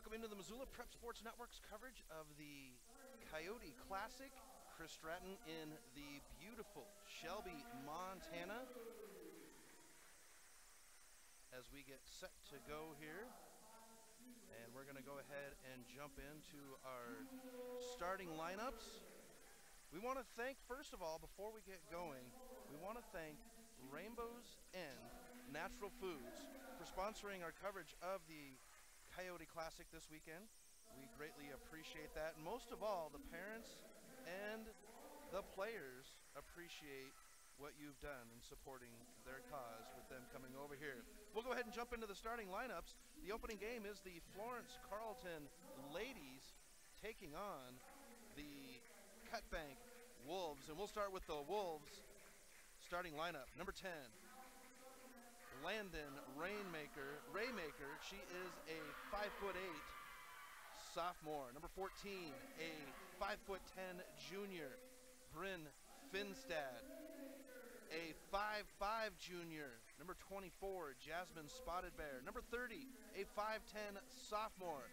Welcome into the Missoula Prep Sports Network's coverage of the Coyote Classic. Chris Stratton in the beautiful Shelby, Montana. As we get set to go here, and we're going to go ahead and jump into our starting lineups. We want to thank, first of all, before we get going, we want to thank Rainbow's End Natural Foods for sponsoring our coverage of the Coyote Classic this weekend. We greatly appreciate that. And most of all, the parents and the players appreciate what you've done in supporting their cause with them coming over here. We'll go ahead and jump into the starting lineups. The opening game is the Florence Carlton ladies taking on the Cutbank Wolves. And we'll start with the Wolves starting lineup. Number 10. Landon Raymaker. She is a 5'8" sophomore. Number 14, a 5'10" junior, Bryn Finstad. A 5'5" junior, number 24, Jasmine Spotted Bear. Number 30, a 5'10" sophomore,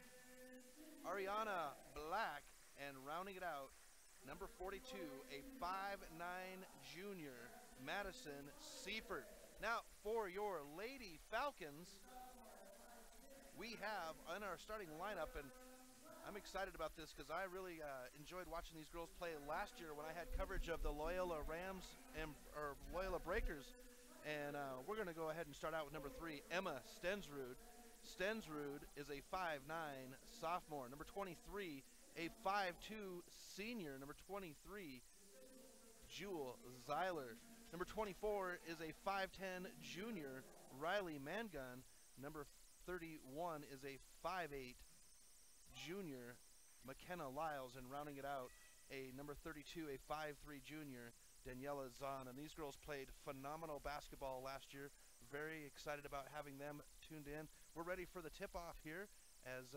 Ariana Black. And rounding it out, number 42, a 5'9" junior, Madison Seifert. Now, for your Lady Falcons, we have in our starting lineup, and I'm excited about this because I really enjoyed watching these girls play last year when I had coverage of the Loyola Rams or Loyola Breakers. And we're going to go ahead and start out with number 3, Emma Stensrud. Stensrud is a 5'9" sophomore. Number 23, a 5'2" senior. Number 23, Jewel Zeiler. Number 24 is a 5'10" junior, Riley Mangun. Number 31 is a 5'8" junior, McKenna Lyles. And rounding it out, a number 32, a 5'3" junior, Daniela Zahn. And these girls played phenomenal basketball last year. Very excited about having them tuned in. We're ready for the tip-off here as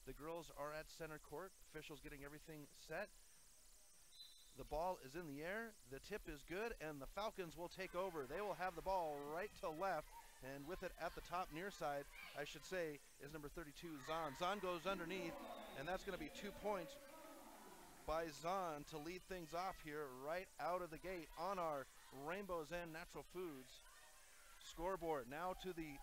the girls are at center court. Officials getting everything set. The ball is in the air, the tip is good, and the Falcons will take over. They will have the ball right to left, and with it at the top near side, I should say, is number 32, Zahn. Zahn goes underneath, and that's going to be 2 points by Zahn to lead things off here right out of the gate on our Rainbow's End Natural Foods scoreboard. Now to the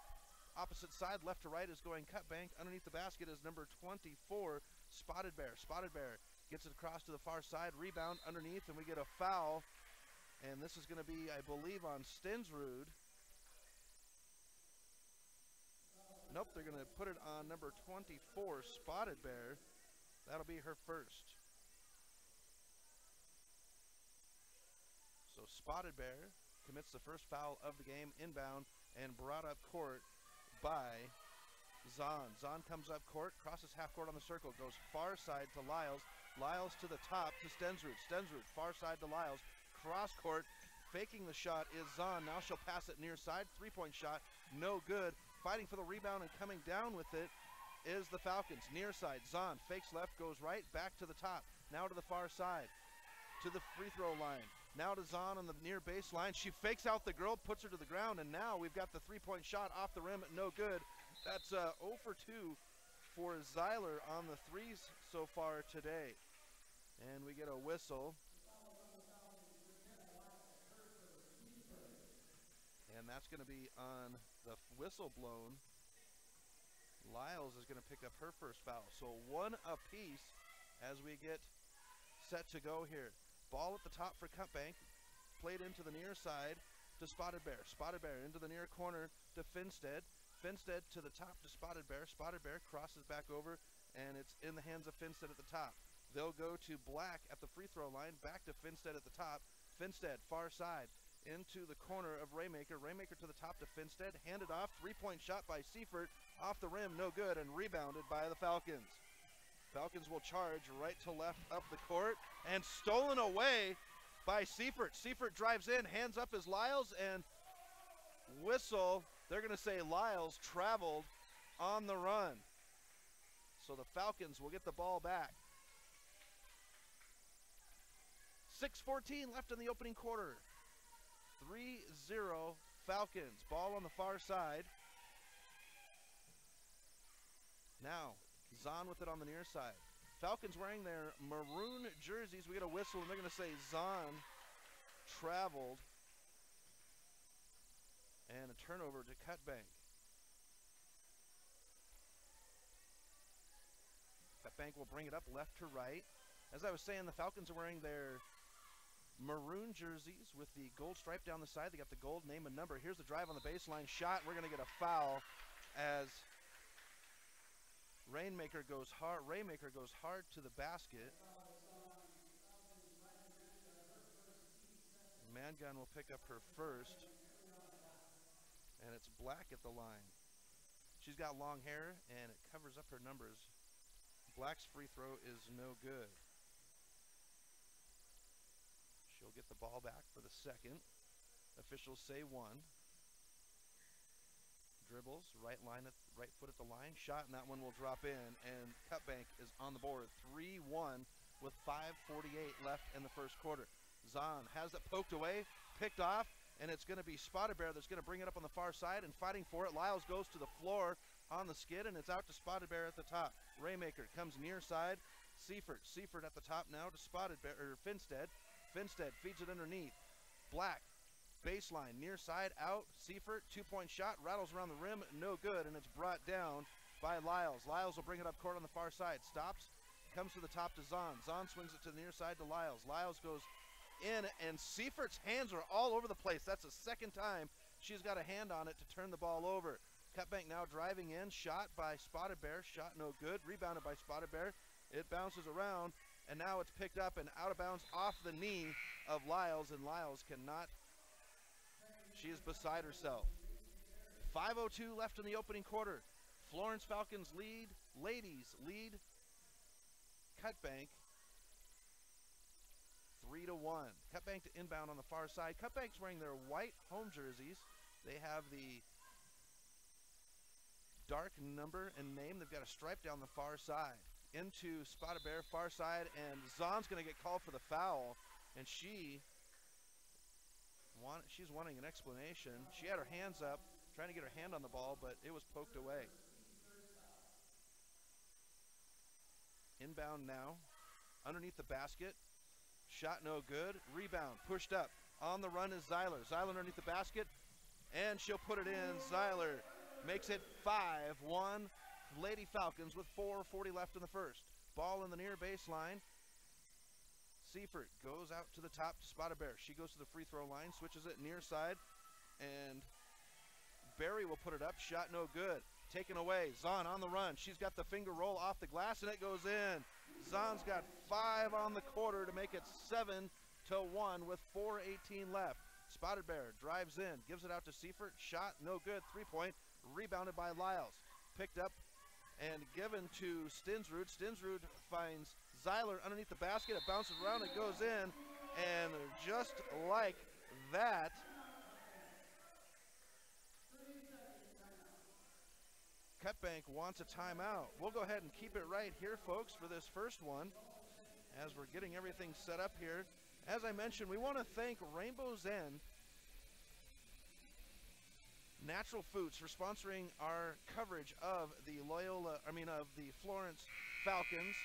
opposite side, left to right, is going Cutbank. Underneath the basket is number 24, Spotted Bear. Spotted Bear gets it across to the far side, rebound underneath, and we get a foul. And this is going to be, I believe, on Stensrud. Nope, they're going to put it on number 24, Spotted Bear. That'll be her first. So Spotted Bear commits the first foul of the game, inbound, and brought up court by Zahn. Zahn comes up court, crosses half court on the circle, goes far side to Lyles. Lyles to the top to Stensrud. Stensrud far side to Lyles. Cross court, faking the shot is Zahn. Now she'll pass it near side. 3-point shot, no good. Fighting for the rebound and coming down with it is the Falcons. Near side, Zahn fakes left, goes right, back to the top. Now to the far side, to the free throw line. Now to Zahn on the near baseline. She fakes out the girl, puts her to the ground, and now we've got the 3-point shot off the rim, no good. That's 0 for 2 for Zeiler on the threes so far today. And we get a whistle. And that's going to be on the whistle blown. Lyles is going to pick up her first foul. So 1 apiece as we get set to go here. Ball at the top for Cutbank. Played into the near side to Spotted Bear. Spotted Bear into the near corner to Finstead. Finstead to the top to Spotted Bear. Spotted Bear crosses back over, and it's in the hands of Finstead at the top. They'll go to Black at the free throw line, back to Finstead at the top. Finstead, far side, into the corner of Raymaker. Raymaker to the top to Finstead, handed off, 3-point shot by Seifert, off the rim, no good, and rebounded by the Falcons. Falcons will charge right to left up the court, and stolen away by Seifert. Seifert drives in, hands up as Lyles, and whistle. They're going to say Lyles traveled on the run. So the Falcons will get the ball back. 6:14 left in the opening quarter. 3-0 Falcons. Ball on the far side. Now Zahn with it on the near side. Falcons wearing their maroon jerseys. We get a whistle, and they're going to say Zahn traveled. And a turnover to Cutbank. Cutbank will bring it up left to right. As I was saying, the Falcons are wearing their maroon jerseys with the gold stripe down the side. They got the gold name and number. Here's the drive on the baseline shot. We're going to get a foul as Raymaker goes hard to the basket. Mangun will pick up her first. And it's Black at the line. She's got long hair and it covers up her numbers. Black's free throw is no good. She'll get the ball back for the second. Officials say one. Dribbles, right foot at the line. Shot, and that one will drop in. And Cutbank is on the board. 3-1 with 5:48 left in the first quarter. Zahn has it poked away, picked off, and it's going to be Spotted Bear that's going to bring it up on the far side and fighting for it. Lyles goes to the floor on the skid, and it's out to Spotted Bear at the top. Raymaker comes near side. Seifert at the top now to Spotted Bear, or Finstead. Finstead feeds it underneath. Black, baseline, near side, out. Seifert, two-point shot, rattles around the rim, no good, and it's brought down by Lyles. Lyles will bring it up court on the far side. Stops, comes to the top to Zahn. Zahn swings it to the near side to Lyles. Lyles goes in, and Seifert's hands are all over the place. That's the second time she's got a hand on it to turn the ball over. Cutbank now driving in, shot by Spotted Bear, shot no good, rebounded by Spotted Bear. It bounces around, and now it's picked up and out of bounds off the knee of Lyles, and Lyles cannot. She is beside herself. 5:02 left in the opening quarter. Florence Falcons lead, ladies lead Cutbank 3-1. Cutbank to inbound on the far side. Cutbank's wearing their white home jerseys. They have the dark number and name. They've got a stripe down the far side. Into Spotted Bear, far side, and Zahn's going to get called for the foul, and she's wanting an explanation. She had her hands up, trying to get her hand on the ball, but it was poked away. Inbound now, underneath the basket. Shot no good. Rebound, pushed up. On the run is Zeiler. Zeiler underneath the basket, and she'll put it in. Zeiler makes it 5-1. Lady Falcons with 4:40 left in the first. Ball in the near baseline. Seifert goes out to the top to Spotted Bear. She goes to the free throw line, switches it near side, and Barry will put it up. Shot no good. Taken away. Zahn on the run. She's got the finger roll off the glass, and it goes in. Zahn's got 5 on the quarter to make it 7-1 with 4:18 left. Spotted Bear drives in, gives it out to Seifert. Shot no good. 3-point. Rebounded by Lyles. Picked up and given to Stinsrud. Stinsrud finds Zeiler underneath the basket. It bounces around, it goes in, and just like that, Cutbank wants a timeout. We'll go ahead and keep it right here, folks, for this first one as we're getting everything set up here. As I mentioned, we want to thank Rainbow's End Natural Foods for sponsoring our coverage of the Florence Falcons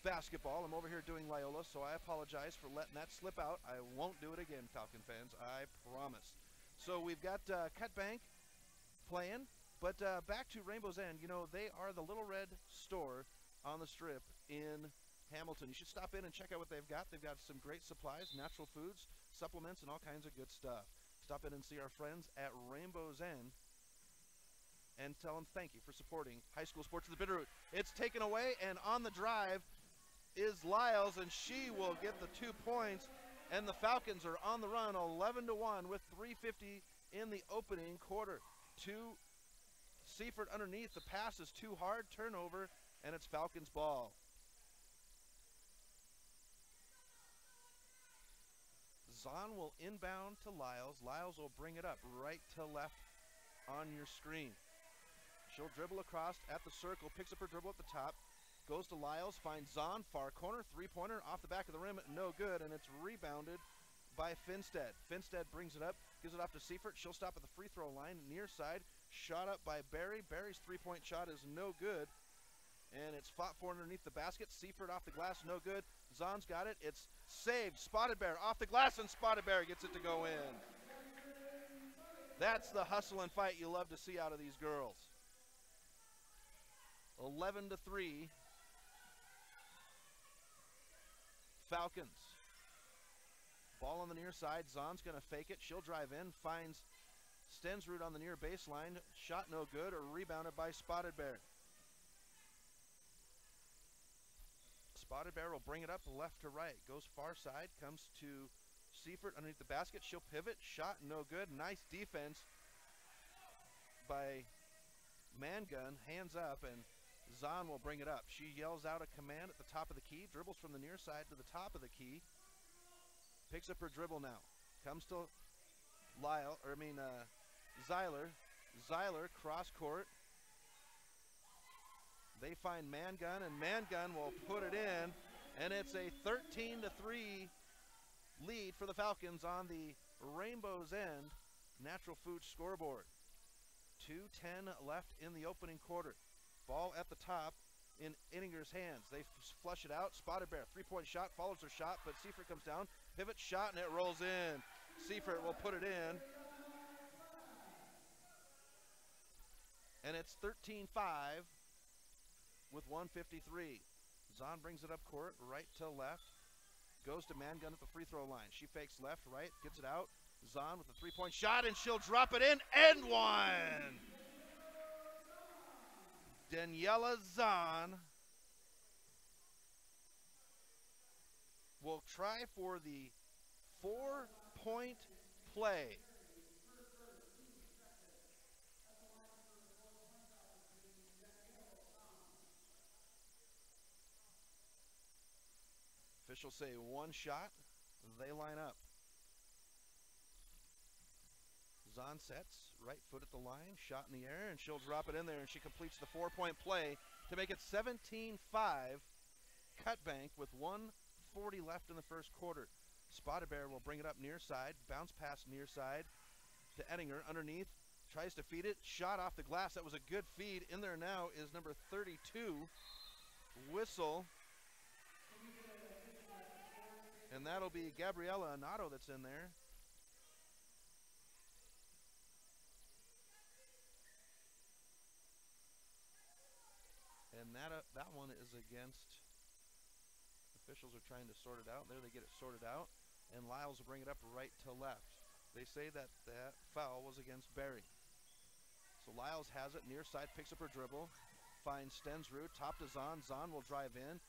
basketball. I'm over here doing Loyola, so I apologize for letting that slip out. I won't do it again, Falcon fans, I promise. So we've got Cutbank playing, but back to Rainbow's End. You know, they are the Little Red store on the Strip in Hamilton. You should stop in and check out what they've got. They've got some great supplies, natural foods, supplements, and all kinds of good stuff. Stop in and see our friends at Rainbow's End and tell them thank you for supporting high school sports of the Bitterroot. It's taken away, and on the drive is Lyles, and she will get the 2 points, and the Falcons are on the run 11-1 with 3:50 in the opening quarter. Seifert underneath. The pass is too hard. Turnover, and it's Falcons ball. Zahn will inbound to Lyles. Lyles will bring it up right to left on your screen. She'll dribble across at the circle, picks up her dribble at the top, goes to Lyles, finds Zahn, far corner, three-pointer, off the back of the rim, no good, and it's rebounded by Finstead. Finstead brings it up, gives it off to Seifert. She'll stop at the free throw line, near side, shot up by Barry. Barry's three-point shot is no good, and it's fought for underneath the basket. Seifert off the glass, no good. Zahn's got it. It's saved. Spotted Bear off the glass, and Spotted Bear gets it to go in. That's the hustle and fight you love to see out of these girls. 11-3. Falcons. Ball on the near side. Zahn's going to fake it. She'll drive in. Finds Stensrud on the near baseline. Shot no good, or rebounded by Spotted Bear. Spotted Bear will bring it up left to right. Goes far side. Comes to Seifert underneath the basket. She'll pivot. Shot no good. Nice defense by Mangun. Hands up, and Zahn will bring it up. She yells out a command at the top of the key. Dribbles from the near side to the top of the key. Picks up her dribble now. Comes to Zeiler. Zeiler cross court. They find Mangun, and Mangun will put it in, and it's a 13-3 lead for the Falcons on the Rainbow's End Natural Foods scoreboard. 2:10 left in the opening quarter. Ball at the top in Inninger's hands. They flush it out. Spotted Bear, three-point shot, follows her shot, but Seifert comes down. Pivot shot, and it rolls in. Seifert will put it in. And it's 13-5 with 1:53. Zahn brings it up court, right to left. Goes to Mangun at the free throw line. She fakes left, right, gets it out. Zahn with a three-point shot, and she'll drop it in. And one! Daniela Zahn will try for the 4-point play. Officials say one shot. They line up. Zahn sets, right foot at the line, shot in the air, and she'll drop it in there, and she completes the 4-point play to make it 17-5. Cutbank with 1:40 left in the first quarter. Spotted Bear will bring it up near side, bounce pass near side to Ettinger underneath, tries to feed it, shot off the glass. That was a good feed. In there now is number 32, whistle. And that'll be Gabriela Anato that's in there. And that one is against, officials are trying to sort it out. There they get it sorted out. And Lyles will bring it up right to left. They say that that foul was against Barry. So Lyles has it, near side, picks up her dribble, finds Stensrud, top to Zahn. Zahn will drive in,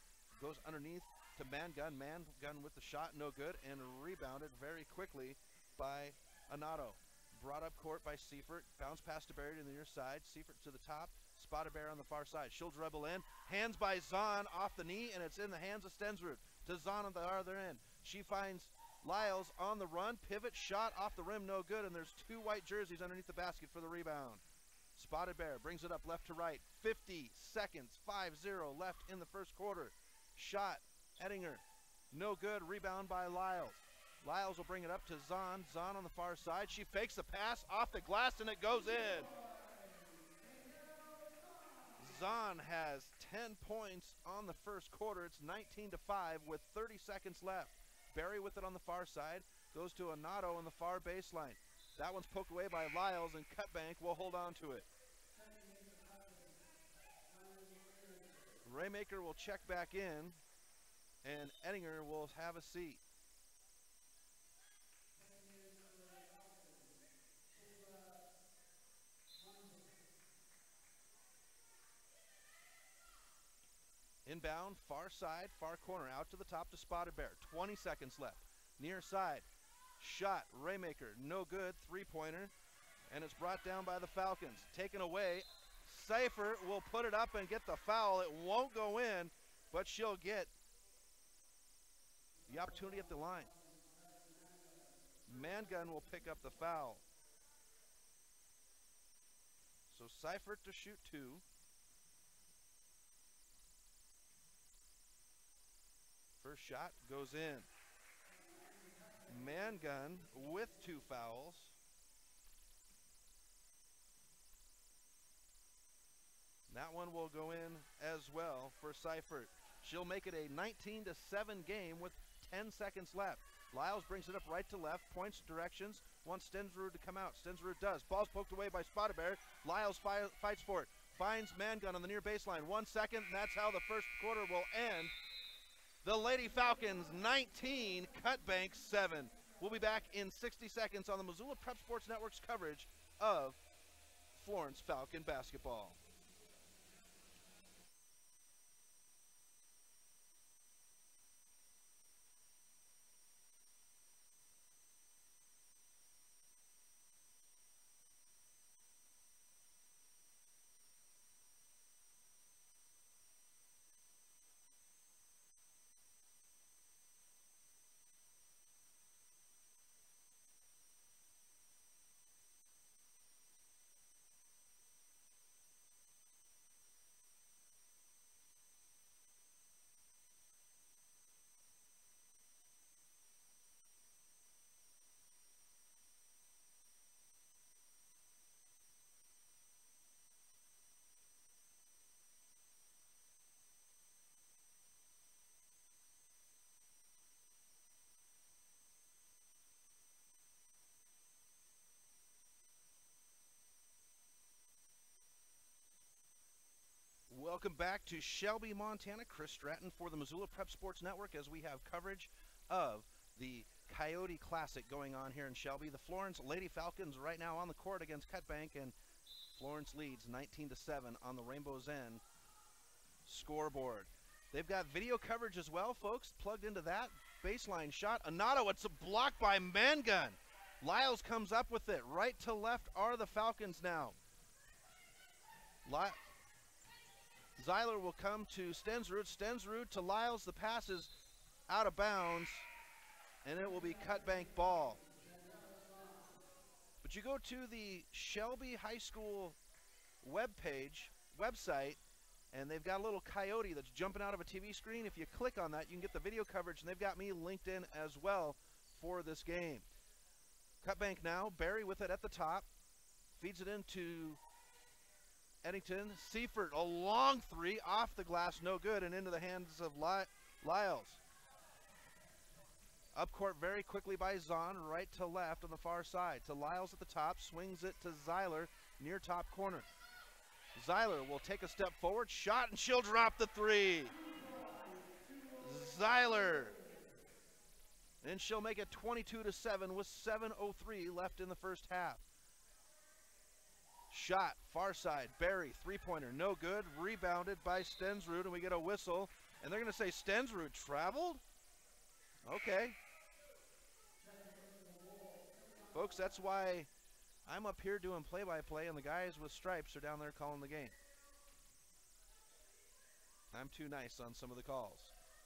goes underneath to Mangun. Mangun with the shot, no good, and rebounded very quickly by Anato. Brought up court by Seifert, bounce pass to Barry to the near side. Seifert to the top, Spotted Bear on the far side. She'll dribble in, hands by Zahn off the knee, and it's in the hands of Stensrud to Zahn on the other end. She finds Lyles on the run, pivot shot off the rim, no good, and there's two white jerseys underneath the basket for the rebound. Spotted Bear brings it up left to right. 50 seconds, 5-0 left in the first quarter. Shot, Ettinger, no good, rebound by Lyles. Lyles will bring it up to Zahn. Zahn on the far side. She fakes the pass off the glass, and it goes in. Zahn has 10 points on the first quarter. It's 19-5 with 30 seconds left. Barry with it on the far side. Goes to Anato on the far baseline. That one's poked away by Lyles, and Cutbank will hold on to it. Raymaker will check back in, and Ettinger will have a seat. Inbound, far side, far corner, out to the top to Spotted Bear. 20 seconds left. Near side, shot, Raymaker, no good, three-pointer, and it's brought down by the Falcons. Taken away, Seifert will put it up and get the foul. It won't go in, but she'll get the opportunity at the line. Mangun will pick up the foul. So Seifert to shoot two. First shot goes in. Mangun with two fouls. That one will go in as well for Seifert. She'll make it a 19-7 game with 10 seconds left. Lyles brings it up right to left, points directions, wants Stensrud to come out. Stensrud does. Ball's poked away by Spotterbear. Lyles fights for it. Finds Mangun on the near baseline. 1 second, and that's how the first quarter will end. The Lady Falcons 19, Cutbank 7. We'll be back in 60 seconds on the Missoula Prep Sports Network's coverage of Florence Falcon basketball. Welcome back to Shelby, Montana. Chris Stratton for the Missoula Prep Sports Network as we have coverage of the Coyote Classic going on here in Shelby. The Florence Lady Falcons right now on the court against Cutbank, and Florence leads 19-7 on the Rainbow's End scoreboard. They've got video coverage as well, folks, plugged into that. Baseline shot. Anato, it's a block by Mangun. Lyles comes up with it. Right to left are the Falcons now. Zeiler will come to Stensrud. Stensrud to Lyles. The pass is out of bounds, and it will be Cutbank ball. But you go to the Shelby High School website, and they've got a little coyote that's jumping out of a TV screen. If you click on that, you can get the video coverage, and they've got me linked in as well for this game. Cutbank now. Barry with it at the top. Feeds it into Eddington. Seifert, a long three off the glass, no good, and into the hands of Lyles. Up court very quickly by Zahn, right to left on the far side. To Lyles at the top, swings it to Zeiler, near top corner. Zeiler will take a step forward, shot, and she'll drop the three. Zeiler. And she'll make it 22-7 with 7:03 left in the first half. Shot, far side, Barry, three-pointer, no good. Rebounded by Stensrud, and we get a whistle. And they're going to say Stensrud traveled? Okay. Folks, that's why I'm up here doing play-by-play, and the guys with stripes are down there calling the game. I'm too nice on some of the calls.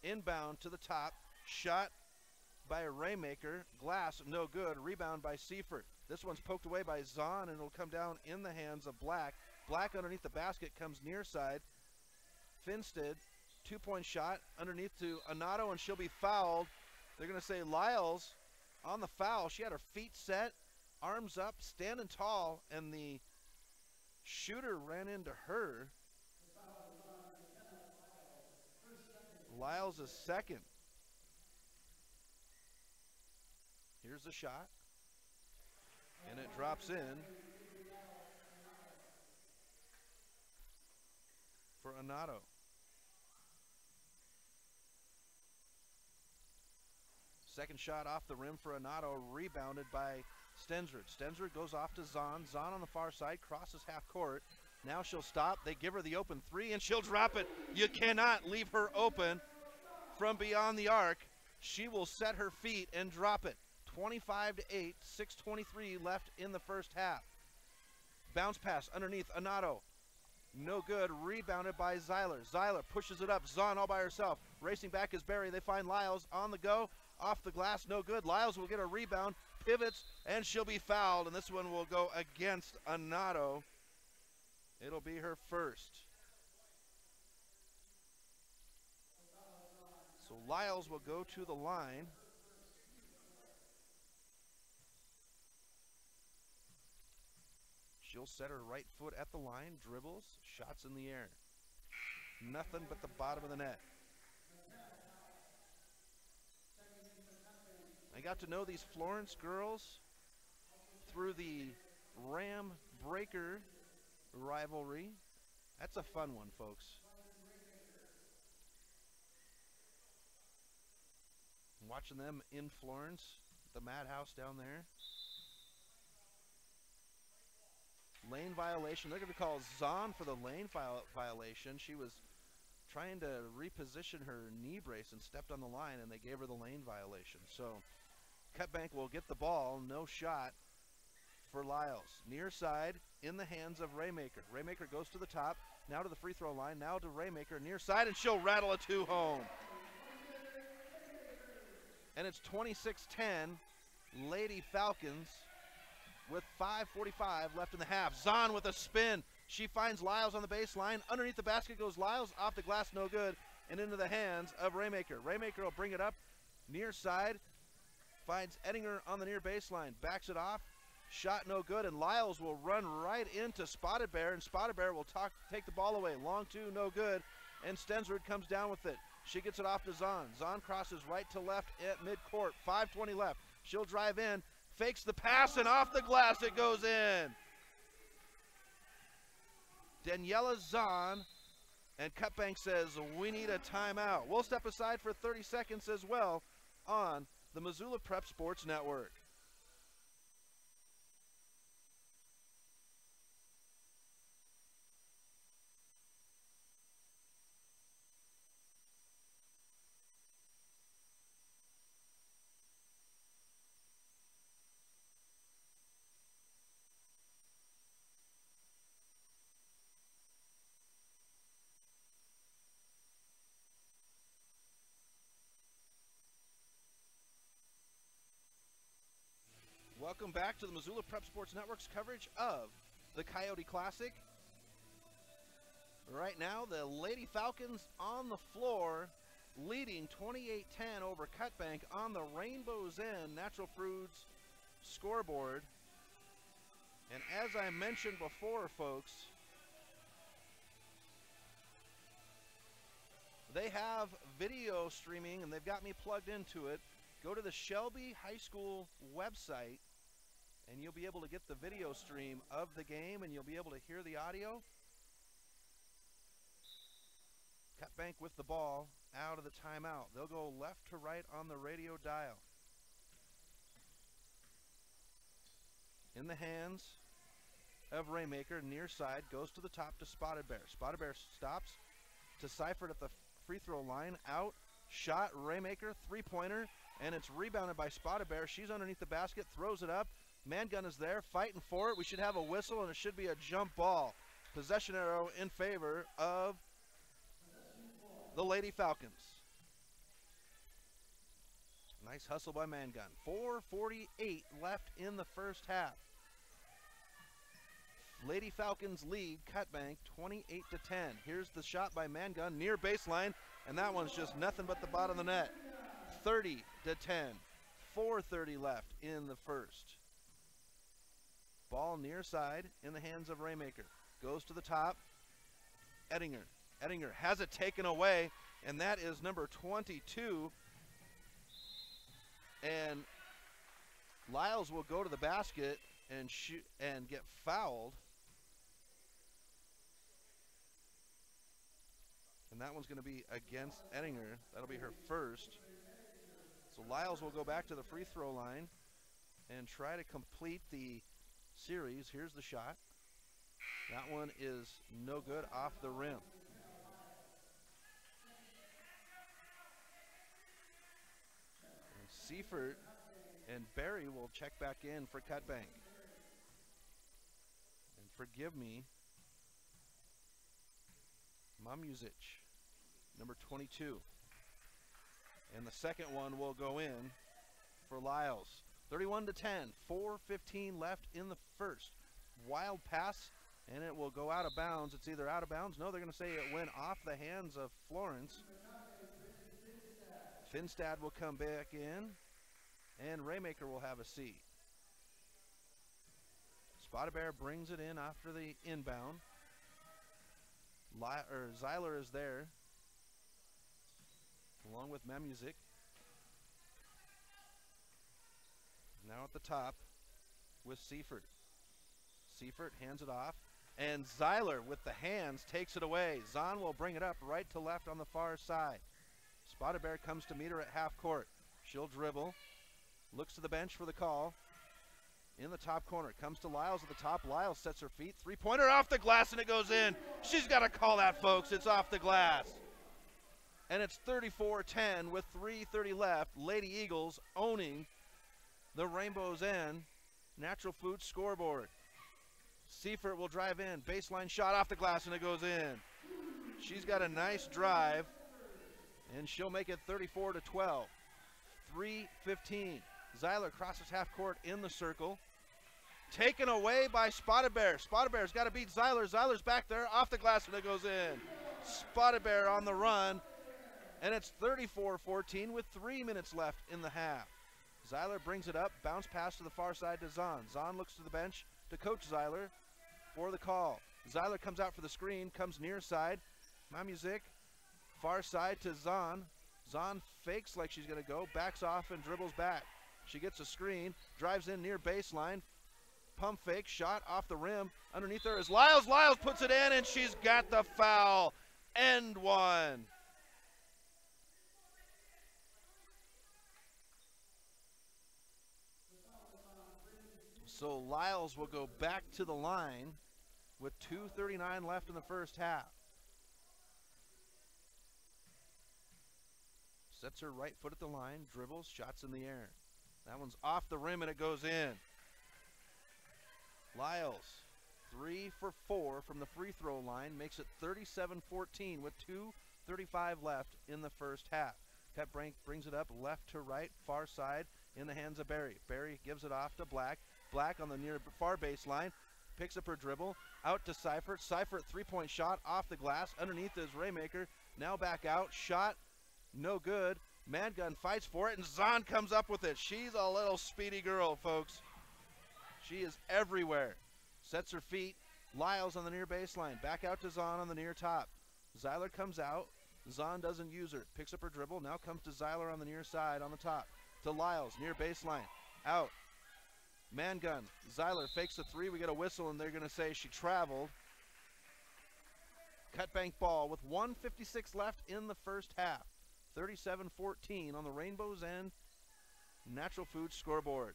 Inbound to the top, shot by a Raymaker, glass, no good. Rebound by Seifert. This one's poked away by Zahn, and it'll come down in the hands of Black. Black underneath the basket comes near side. Finstead, two-point shot underneath to Anato, and she'll be fouled. They're going to say Lyles on the foul. She had her feet set, arms up, standing tall, and the shooter ran into her. Lyles is second. Here's the shot. And it drops in for Anato. Second shot off the rim for Anato, rebounded by Stensrud. Stensrud goes off to Zahn. Zahn on the far side, crosses half court. Now she'll stop. They give her the open three, and she'll drop it. You cannot leave her open from beyond the arc. She will set her feet and drop it. 25-8, 6:23 left in the first half. Bounce pass underneath Anato. No good. Rebounded by Zeiler. Zeiler pushes it up. Zahn all by herself. Racing back is Barry. They find Lyles on the go. Off the glass, no good. Lyles will get a rebound. Pivots, and she'll be fouled. And this one will go against Anato. It'll be her first. So Lyles will go to the line. She'll She'll set her right foot at the line, dribbles, shots in the air. Nothing but the bottom of the net. I got to know these Florence girls through the Ram Breaker rivalry. That's a fun one, folks. Watching them in Florence, the madhouse down there. Lane violation. They're going to call Zahn for the lane violation. She was trying to reposition her knee brace and stepped on the line, and they gave her the lane violation. So Cutbank will get the ball. No shot for Lyles. Near side in the hands of Raymaker. Raymaker goes to the top, now to the free throw line, now to Raymaker near side, and she'll rattle a two home. And it's 26-10, Lady Falcons with 5:45 left in the half. Zahn with a spin. She finds Lyles on the baseline. Underneath the basket goes Lyles, off the glass, no good, and into the hands of Raymaker. Raymaker will bring it up near side, finds Ettinger on the near baseline, backs it off, shot no good, and Lyles will run right into Spotted Bear, and Spotted Bear will take the ball away. Long two, no good, and Stensrud comes down with it. She gets it off to Zahn. Zahn crosses right to left at midcourt. 5:20 left. She'll drive in, fakes the pass, and off the glass it goes in. Daniela Zahn, and Cutbank says we need a timeout. We'll step aside for 30 seconds as well on the Missoula Prep Sports Network. Welcome back to the Missoula Prep Sports Network's coverage of the Coyote Classic. Right now, the Lady Falcons on the floor, leading 28-10 over Cutbank on the Rainbow's End Natural Foods scoreboard. And as I mentioned before, folks, they have video streaming, and they've got me plugged into it. Go to the Shelby High School website, and you'll be able to get the video stream of the game, and you'll be able to hear the audio. Cutbank with the ball out of the timeout. They'll go left to right on the radio dial. In the hands of Raymaker, near side, goes to the top to Spotted Bear. Spotted Bear stops to Seifert at the free throw line. Out, shot, Raymaker, three-pointer, and it's rebounded by Spotted Bear. She's underneath the basket, throws it up. Mangun is there, fighting for it. We should have a whistle, and it should be a jump ball. Possession arrow in favor of the Lady Falcons. Nice hustle by Mangun. 4:48 left in the first half. Lady Falcons lead Cutbank 28-10. Here's the shot by Mangun near baseline, and that one's just nothing but the bottom of the net. 30-10. 4:30 left in the first. Ball near side in the hands of Raymaker. Goes to the top. Ettinger. Ettinger has it taken away, and that is number 22. And Lyles will go to the basket and shoot and get fouled. And that one's going to be against Ettinger. That'll be her first. So Lyles will go back to the free throw line and try to complete the series. Here's the shot. That one is no good, off the rim. And Seifert and Barry will check back in for Cutbank. And forgive me, Mamuzic, number 22. And the second one will go in for Lyles. 31-10, 4:15 left in the first. Wild pass, and it will go out of bounds. It's either out of bounds. No, they're going to say it went off the hands of Florence. Finstad will come back in, and Raymaker will have a seat. Spotted Bear brings it in after the inbound. Zeiler is there, along with Memuzik. Now at the top with Seifert. Seifert hands it off, and Zeiler with the hands takes it away. Zahn will bring it up right to left on the far side. Spotted Bear comes to meet her at half court. She'll dribble, looks to the bench for the call. In the top corner, comes to Lyles at the top. Lyles sets her feet, three-pointer off the glass, and it goes in. She's got to call that, folks. It's off the glass. And it's 34-10 with 3:30 left. Lady Eagles owning the Rainbow's End Natural Foods scoreboard. Seifert will drive in, baseline shot off the glass, and it goes in. She's got a nice drive, and she'll make it 34-12. 3:15. Zeiler crosses half court in the circle. Taken away by Spotted Bear. Spotted Bear's got to beat Zeiler. Zeiler's back there off the glass, and it goes in. Spotted Bear on the run, and it's 34-14 with 3 minutes left in the half. Zeiler brings it up, bounce pass to the far side to Zahn. Zahn looks to the bench to coach Zeiler for the call. Zeiler comes out for the screen, comes near side. Memuzik, far side to Zahn. Zahn fakes like she's going to go, backs off and dribbles back. She gets a screen, drives in near baseline, pump fake, shot off the rim. Underneath her is Lyles. Lyles puts it in, and she's got the foul. End one. So Lyles will go back to the line with 2:39 left in the first half. Sets her right foot at the line, dribbles, shots in the air. That one's off the rim, and it goes in. Lyles, 3 for 4 from the free throw line, makes it 37-14 with 2:35 left in the first half. Cutbank brings it up left to right, far side, in the hands of Barry. Barry gives it off to Black. Black on the near far baseline, picks up her dribble, out to Seifert. Seifert, three-point shot off the glass. Underneath is Raymaker, now back out, shot, no good. Mangun fights for it, and Zahn comes up with it. She's a little speedy girl, folks. She is everywhere. Sets her feet. Lyles on the near baseline. Back out to Zahn on the near top. Zeiler comes out. Zahn doesn't use her. Picks up her dribble. Now comes to Zeiler on the near side on the top. To Lyles, near baseline. Out. Mangun. Zeiler fakes the three. We get a whistle, and they're going to say she traveled. Cutbank ball with 1:56 left in the first half. 37-14 on the Rainbow's End Natural Foods scoreboard.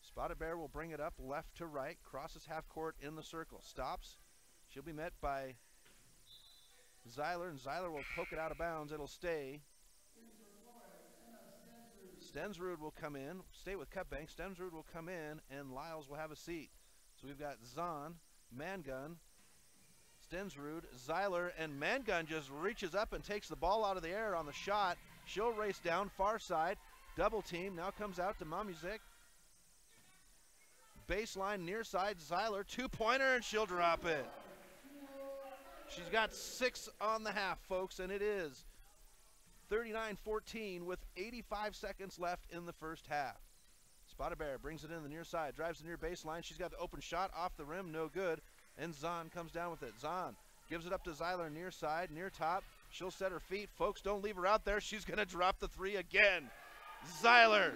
Spotted Bear will bring it up left to right, crosses half court in the circle, stops. She'll be met by Zeiler, and Zeiler will poke it out of bounds. It'll stay. Stensrud will come in, stay with Cutbank. Stensrud will come in, and Lyles will have a seat. So we've got Zahn, Mangun, Stensrud, Zeiler, and Mangun just reaches up and takes the ball out of the air on the shot. She'll race down far side, double team, now comes out to Memuzik. Baseline near side, Zeiler, two-pointer, and she'll drop it. She's got 6 on the half, folks, and it is 39-14 with 85 seconds left in the first half. Spotted Bear brings it in the near side, drives the near baseline. She's got the open shot off the rim, no good. And Zahn comes down with it. Zahn gives it up to Zeiler near side, near top. She'll set her feet. Folks, don't leave her out there. She's going to drop the three again. Zeiler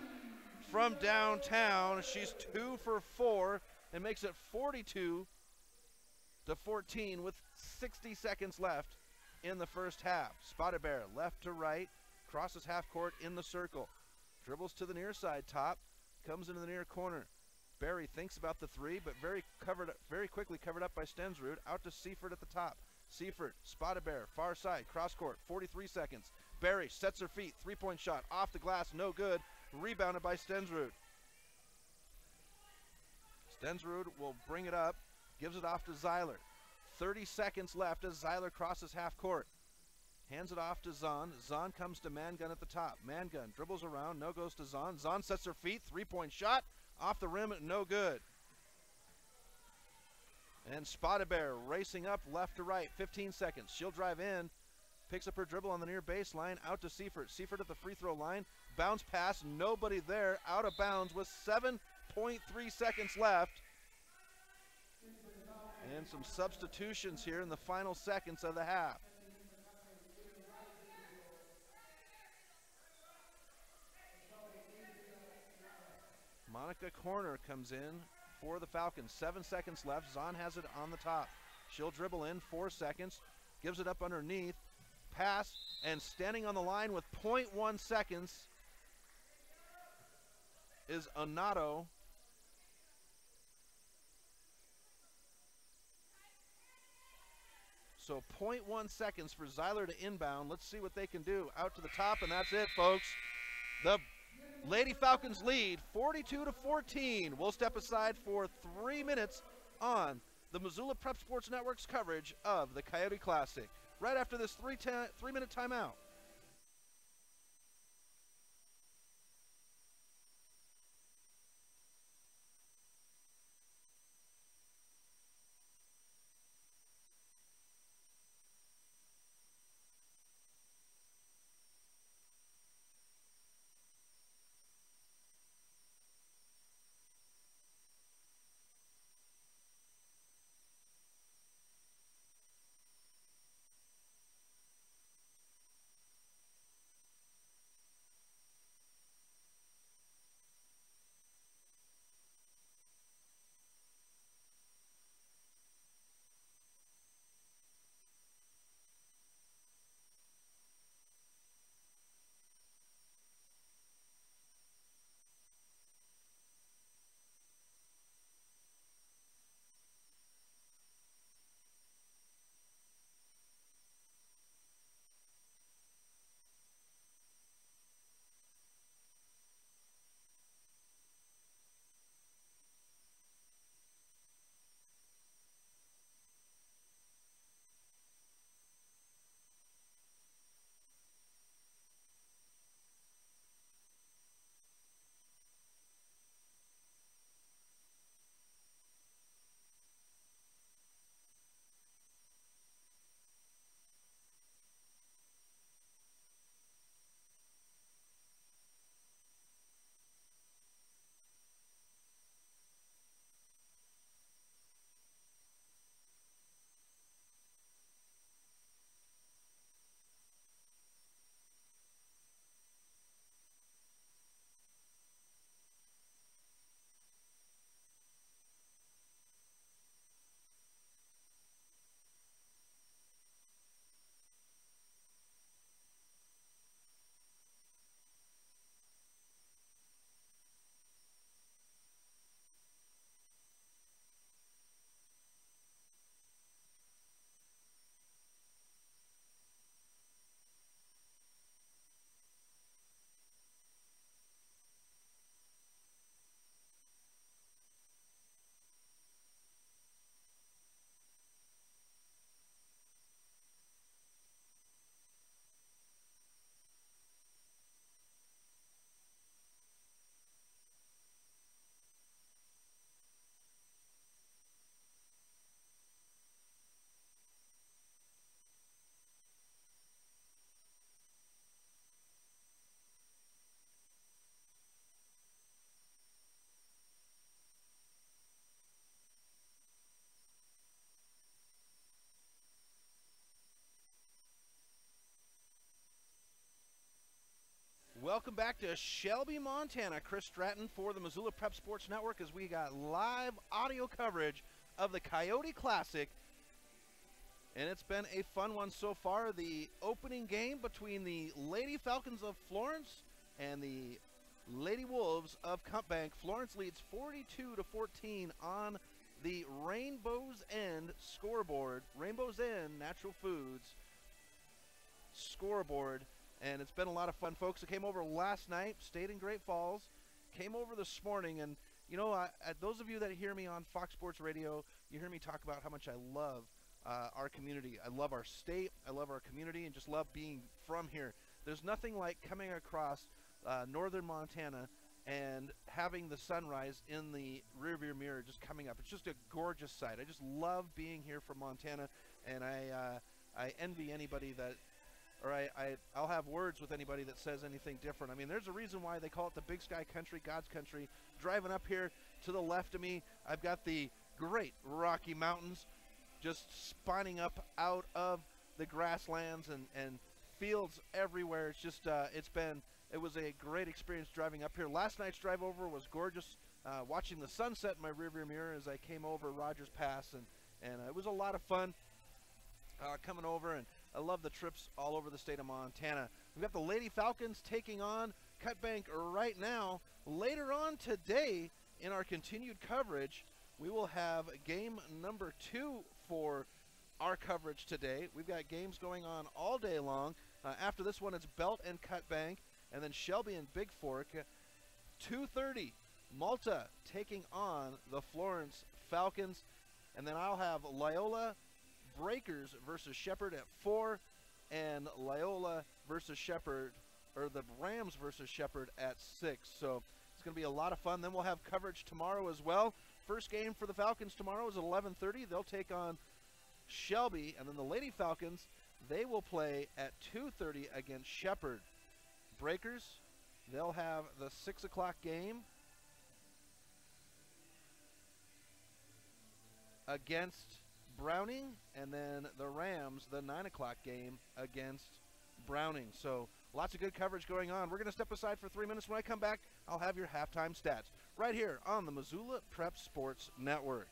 from downtown. She's 2 for 4 and makes it 42-14 with 60 seconds left in the first half. Spotted Bear left to right, crosses half court in the circle. Dribbles to the near side top, comes into the near corner. Barry thinks about the three, but very quickly covered up by Stensrud. Out to Seifert at the top. Seifert, Spotted Bear, far side, cross court, 43 seconds. Barry sets her feet, three-point shot, off the glass, no good. Rebounded by Stensrud. Stensrud will bring it up, gives it off to Zeiler. 30 seconds left as Zeiler crosses half court. Hands it off to Zahn. Zahn comes to Mangun at the top. Mangun dribbles around, no goes to Zahn. Zahn sets her feet, three-point shot. Off the rim, no good. And Spotted Bear racing up left to right, 15 seconds. She'll drive in, picks up her dribble on the near baseline, out to Seifert. Seifert at the free throw line, bounce pass, nobody there, out of bounds with .3 seconds left. And some substitutions here in the final seconds of the half. Monica Corner comes in for the Falcons. 7 seconds left. Zahn has it on the top. She'll dribble in 4 seconds. Gives it up underneath. Pass, and standing on the line with .1 seconds is Onato. So .1 seconds for Zeiler to inbound. Let's see what they can do. Out to the top, and that's it, folks. The Lady Falcons lead 42-14. We'll step aside for 3 minutes on the Missoula Prep Sports Network's coverage of the Coyote Classic. Right after this 3-minute timeout. Welcome back to Shelby, Montana. Chris Stratton for the Missoula Prep Sports Network as we got live audio coverage of the Coyote Classic. And it's been a fun one so far. The opening game between the Lady Falcons of Florence and the Lady Wolves of Cutbank. Florence leads 42-14 on the Rainbow's End scoreboard. Rainbow's End Natural Foods scoreboard. And it's been a lot of fun, folks. I came over last night, stayed in Great Falls, came over this morning, and, you know, those of you that hear me on Fox Sports Radio, you hear me talk about how much I love our community. I love our state, I love our community, and just love being from here. There's nothing like coming across northern Montana and having the sunrise in the rearview mirror just coming up. It's just a gorgeous sight. I just love being here from Montana, and I envy anybody that or I'll have words with anybody that says anything different. I mean, there's a reason why they call it the Big Sky Country, God's Country. Driving up here to the left of me, I've got the great Rocky Mountains just spawning up out of the grasslands and fields everywhere. It's just, it was a great experience driving up here. Last night's drive over was gorgeous. Watching the sunset in my rearview mirror as I came over Rogers Pass, and it was a lot of fun coming over, and I love the trips all over the state of Montana. We've got the Lady Falcons taking on Cutbank right now. Later on today, in our continued coverage, we will have game number 2 for our coverage today. We've got games going on all day long. After this one, it's Belt and Cutbank, and then Shelby and Big Fork. 2:30, Malta taking on the Florence Falcons, and then I'll have Loyola Breakers versus Shepherd at 4, and Loyola versus Shepherd, or the Rams versus Shepherd at 6. So it's going to be a lot of fun. Then we'll have coverage tomorrow as well. First game for the Falcons tomorrow is at 11:30. They'll take on Shelby, and then the Lady Falcons, they will play at 2:30 against Shepherd. Breakers, they'll have the 6 o'clock game against Browning, and then the Rams, the 9 o'clock game against Browning. So lots of good coverage going on. We're going to step aside for 3 minutes. When I come back, I'll have your halftime stats right here on the Missoula Prep Sports Network.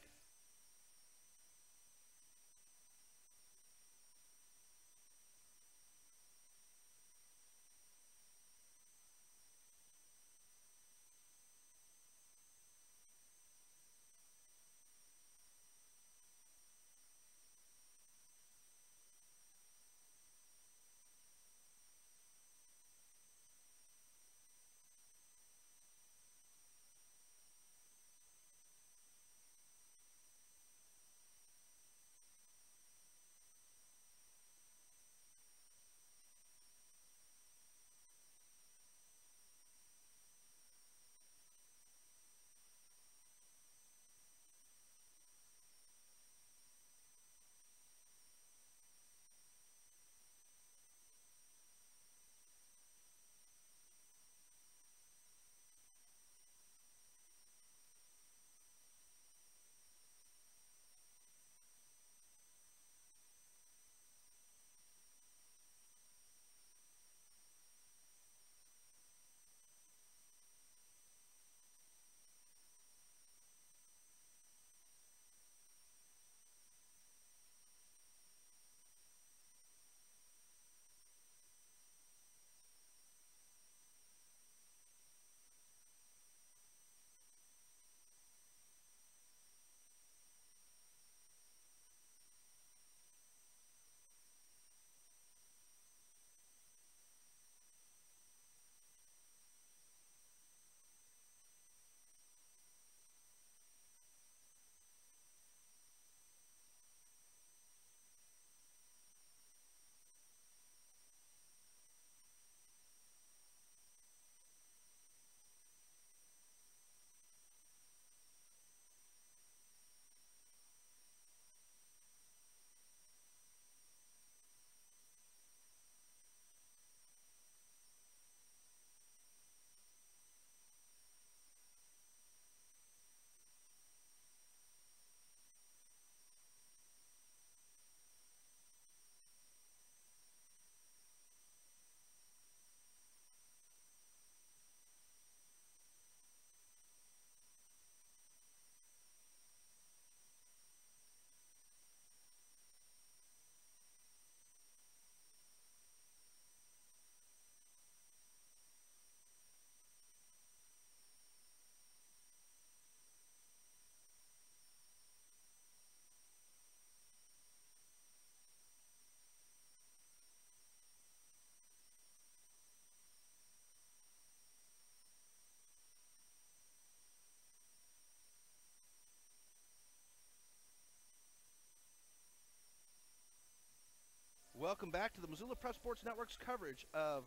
Welcome back to the Missoula Prep Sports Network's coverage of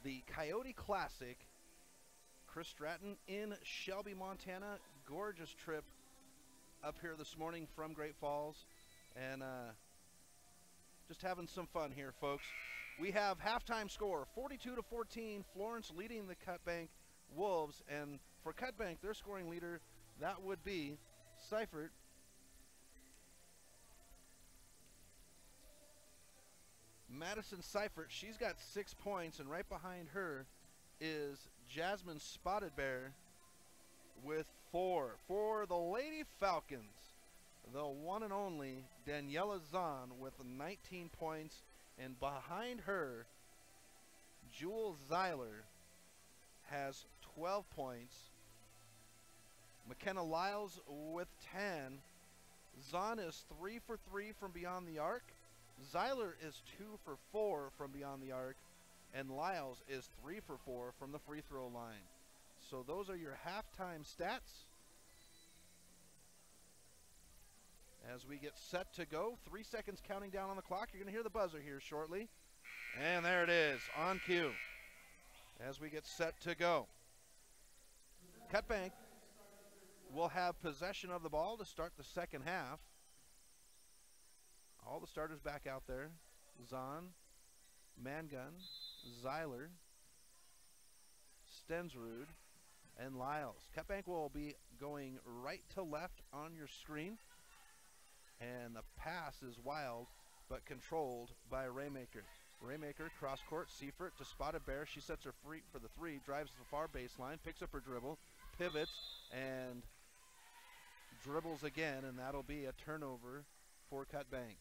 the Coyote Classic. Chris Stratton in Shelby, Montana. Gorgeous trip up here this morning from Great Falls. And Just having some fun here, folks. We have halftime score, 42-14, Florence leading the Cutbank Wolves. And for Cutbank, their scoring leader, that would be Seifert. Madison Seifert, she's got 6 points, and right behind her is Jasmine Spotted Bear with 4. For the Lady Falcons, the one and only Daniela Zahn with 19 points, and behind her, Jewel Zeiler has 12 points. McKenna Lyles with 10. Zahn is 3 for 3 from beyond the arc. Zeiler is 2 for 4 from beyond the arc. And Lyles is 3 for 4 from the free throw line. So those are your halftime stats. As we get set to go, 3 seconds counting down on the clock. You're going to hear the buzzer here shortly. And there it is, on cue. As we get set to go. Cutbank will have possession of the ball to start the second half. All the starters back out there. Zahn, Mangun, Zeiler, Stensrud, and Lyles. Cutbank will be going right to left on your screen. And the pass is wild, but controlled by Raymaker. Raymaker, cross court, Seifert to Spotted Bear. She sets her free for the 3, drives to the far baseline, picks up her dribble, pivots, and dribbles again, and that'll be a turnover for Cutbank.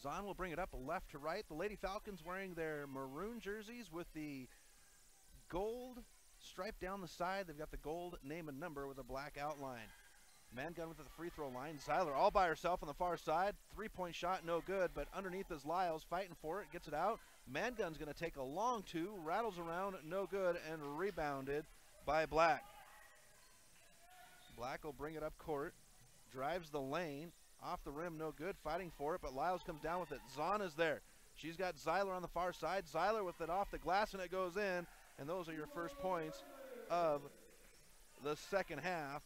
Zahn will bring it up left to right. The Lady Falcons wearing their maroon jerseys with the gold stripe down the side. They've got the gold name and number with a black outline. Mangun with the free throw line. Zeiler all by herself on the far side. 3-point shot, no good, but underneath is Lyles fighting for it, gets it out. Mangun's going to take a long 2, rattles around, no good, and rebounded by Black. Black will bring it up court, drives the lane, off the rim, no good, fighting for it, but Lyles comes down with it. Zahn is there. She's got Zeiler on the far side. Zeiler with it off the glass, and it goes in, and those are your first points of the second half.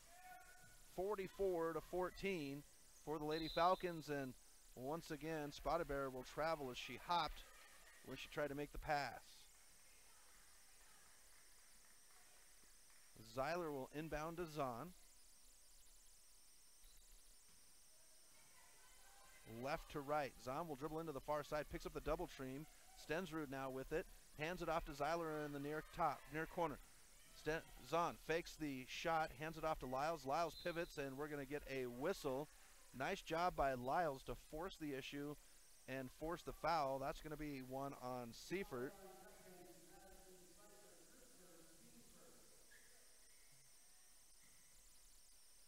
44-14 for the Lady Falcons, and once again, Spotted Bear will travel as she hopped when she tried to make the pass. Zeiler will inbound to Zahn. Left to right. Zahn will dribble into the far side, picks up the double team. Stensrud now with it, hands it off to Zeiler in the near corner. Zahn fakes the shot, hands it off to Lyles. Lyles pivots, and we're going to get a whistle. Nice job by Lyles to force the issue and force the foul. That's going to be one on Seifert.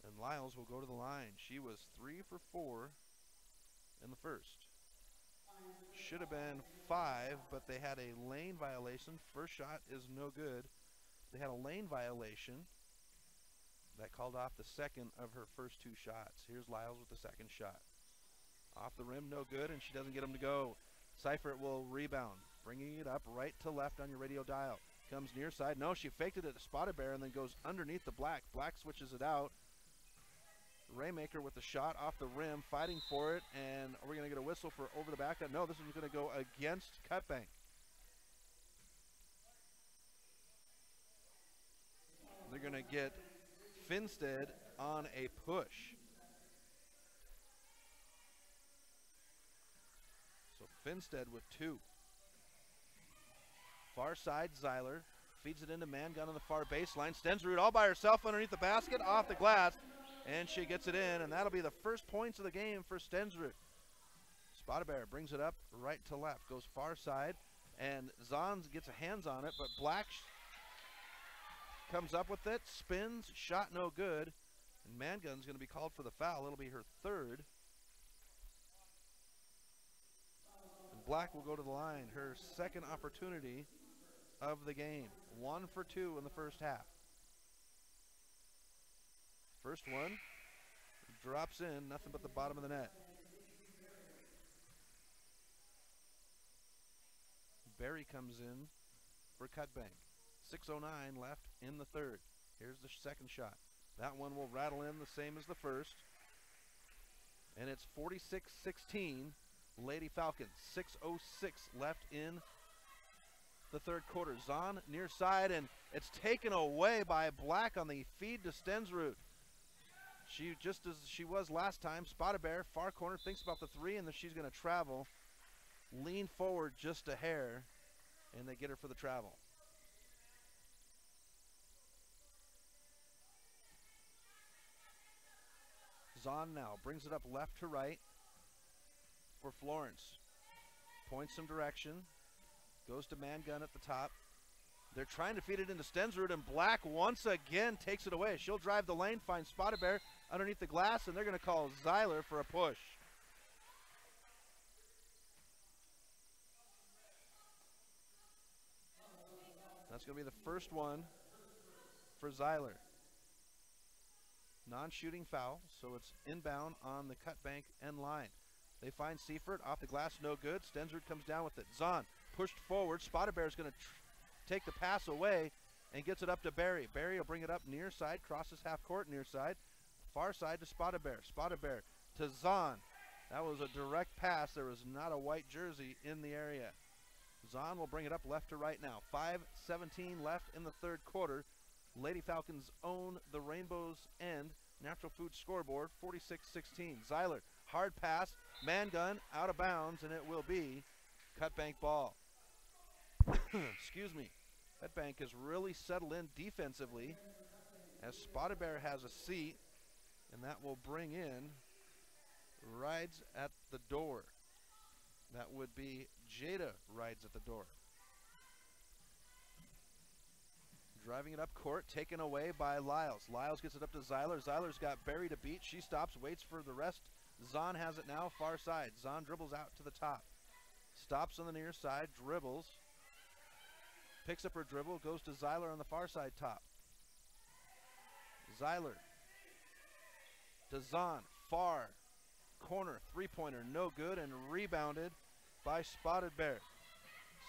And Lyles will go to the line. She was 3 for 4 in the first. Should have been 5, but they had a lane violation. First shot is no good. They had a lane violation that called off the second of her first 2 shots. Here's Lyles with the second shot. Off the rim, no good, and she doesn't get them to go. Seifert will rebound, bringing it up right to left on your radio dial. Comes near side. No, she faked it at the Spotted Bear and then goes underneath the Black. Black switches it out. Raymaker with the shot off the rim, fighting for it, and are we going to get a whistle for over the back? No, this is going to go against Cutbank. They're going to get Finstead on a push. So Finstead with 2. Far side, Zeiler feeds it into Mangun on the far baseline. Stensrud all by herself underneath the basket, off the glass, and she gets it in, and that'll be the first points of the game for Stensrud. Spotted Bear brings it up right to left, goes far side, and Zahn gets a hands on it, but Black comes up with it, spins, shot no good, and Mangun's going to be called for the foul. It'll be her 3rd. And Black will go to the line, her 2nd opportunity of the game. 1 for 2 in the first half. First one drops in, nothing but the bottom of the net. Barry comes in for Cutbank. 6:09 left in the third. Here's the second shot. That one will rattle in the same as the first. And it's 46-16, Lady Falcons. 6:06 left in the third quarter. Zahn near side, and it's taken away by Black on the feed to Stensrud. She, just as she was last time, Spotted Bear, far corner, thinks about the three, and then she's going to travel. Lean forward just a hair, and they get her for the travel. Zahn now brings it up left to right for Florence. Points some direction. Goes to man gun at the top. They're trying to feed it into Stensrud, and Black once again takes it away. She'll drive the lane, find Spotted Bear underneath the glass, and they're going to call Zeiler for a push. That's going to be the first one for Zeiler. Non-shooting foul, so it's inbound on the Cutbank end line. They find Seifert off the glass, no good. Stensrud comes down with it. Zahn pushed forward. Spotted Bear is going to take the pass away and gets it up to Barry. Barry will bring it up near side, crosses half court near side. Far side to Spotted Bear. Spotted Bear to Zahn. That was a direct pass. There was not a white jersey in the area. Zahn will bring it up left to right now. 5:17 left in the third quarter. Lady Falcons own the Rainbow's End Natural Food scoreboard, 46-16. Zeiler, hard pass, man gun, out of bounds, and it will be Cutbank ball. Excuse me. Cutbank has really settled in defensively as Spotted Bear has a seat, and that will bring in rides at the door. That would be Jada rides at the door. Driving it up court, taken away by Lyles. Lyles gets it up to Zeiler. Zeiler's got Barry to beat. She stops, waits for the rest. Zahn has it now, far side. Zahn dribbles out to the top. Stops on the near side, dribbles. Picks up her dribble, goes to Zeiler on the far side top. Zeiler to Zahn, far corner, three-pointer, no good, and rebounded by Spotted Bear.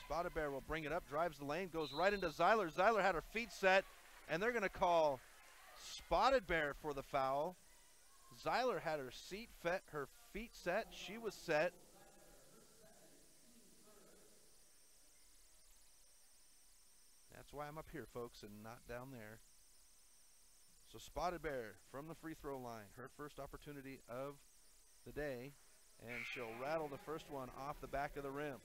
Spotted Bear will bring it up, drives the lane, goes right into Zeiler. Zeiler had her feet set, and they're going to call Spotted Bear for the foul. Zeiler had her feet set. She was set. That's why I'm up here, folks, and not down there. So Spotted Bear from the free throw line, her first opportunity of the day, and she'll rattle the first one off the back of the rim.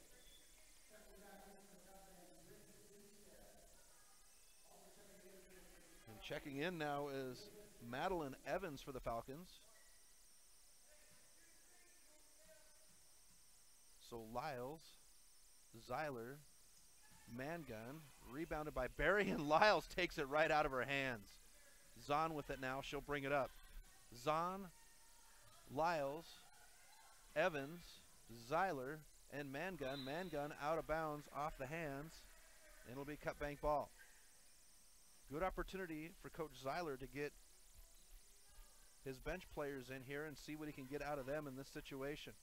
And checking in now is Madeline Evans for the Falcons. So Lyles, Zeiler, man gun, rebounded by Barry, and Lyles takes it right out of her hands. Zahn with it now, she'll bring it up. Zahn, Lyles, Evans, Zeiler, and man gun out of bounds off the hands, and it'll be Cutbank ball. Good opportunity for Coach Zeiler to get his bench players in here and see what he can get out of them in this situation.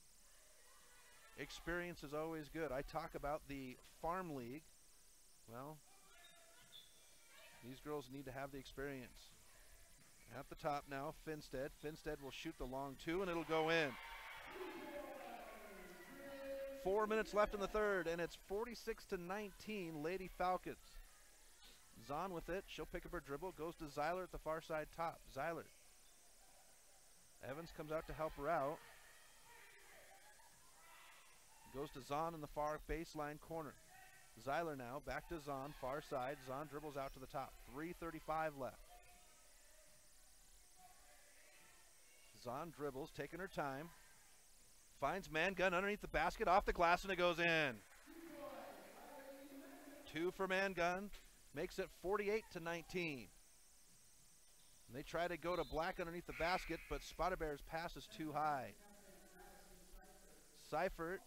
Experience is always good. I talk about the farm league. Well, these girls need to have the experience. At the top now, Finstead. Finstead will shoot the long two, and it'll go in. 4 minutes left in the third, and it's 46-19, Lady Falcons. Zahn with it. She'll pick up her dribble. Goes to Zeiler at the far side top. Zeiler. Evans comes out to help her out. Goes to Zahn in the far baseline corner. Zeiler now back to Zahn, far side. Zahn dribbles out to the top. 3:35 left. Zahn dribbles, taking her time. Finds man gun underneath the basket, off the glass, and it goes in. 2 for man gun. Makes it 48-19. They try to go to Black underneath the basket, but Spotted Bear's pass is too high. Seifert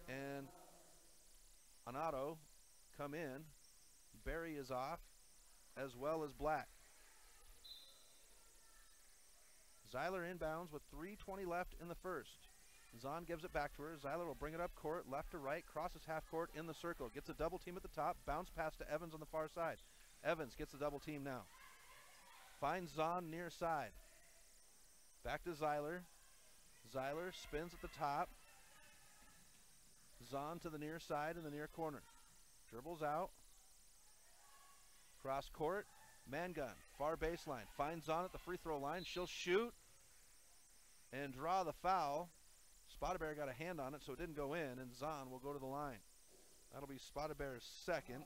and Anato come in. Barry is off, as well as Black. Zeiler inbounds with 3:20 left in the first. Zahn gives it back to her. Zeiler will bring it up court, left to right, crosses half court in the circle. Gets a double team at the top, bounce pass to Evans on the far side. Evans gets the double team now. Finds Zahn near side. Back to Zeiler. Zeiler spins at the top. Zahn to the near side in the near corner. Dribbles out. Cross court. Man gun. Far baseline. Finds Zahn at the free throw line. She'll shoot and draw the foul. Spotted Bear got a hand on it, so it didn't go in, and Zahn will go to the line. That'll be Spotted Bear's second.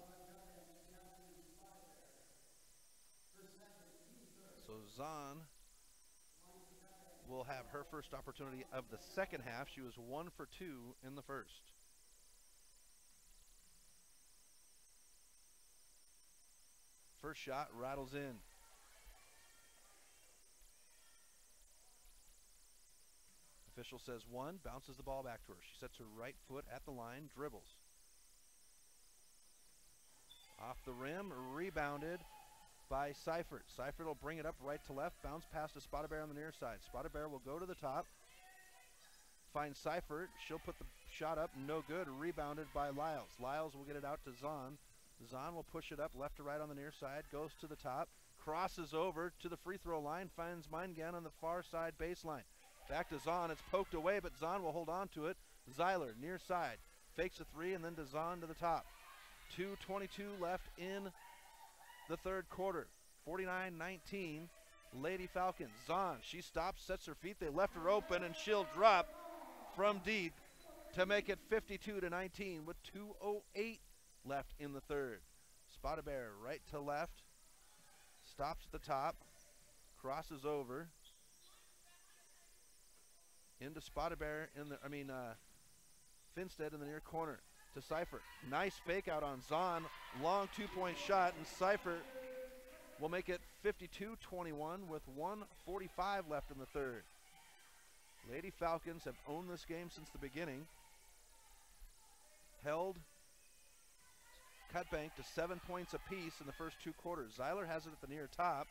So Zahn will have her first opportunity of the second half. She was 1 for 2 in the first. First shot rattles in. Official says 1, bounces the ball back to her. She sets her right foot at the line, dribbles. Off the rim, rebounded by Seifert. Seifert will bring it up right to left, bounce pass to Spotted Bear on the near side. Spotted Bear will go to the top, find Seifert. She'll put the shot up, no good, rebounded by Lyles. Lyles will get it out to Zahn. Zahn will push it up left to right on the near side, goes to the top, crosses over to the free throw line, finds Meingan on the far side baseline. Back to Zahn, it's poked away, but Zahn will hold on to it. Zeiler, near side, fakes a three, and then to Zahn to the top. 2:22 left in the third quarter. 49-19, Lady Falcons. Zahn, she stops, sets her feet. They left her open, and she'll drop from deep to make it 52-19 with 2:08 left in the third. Spotted Bear right to left, stops at the top, crosses over into Spotted Bear in the, Finstead in the near corner to Seifert. Nice fake out on Zahn, long 2-point shot, and Seifert will make it 52-21 with 1:45 left in the third. Lady Falcons have owned this game since the beginning. Held Cutbank to 7 points apiece in the first 2 quarters. Zeiler has it at the near top.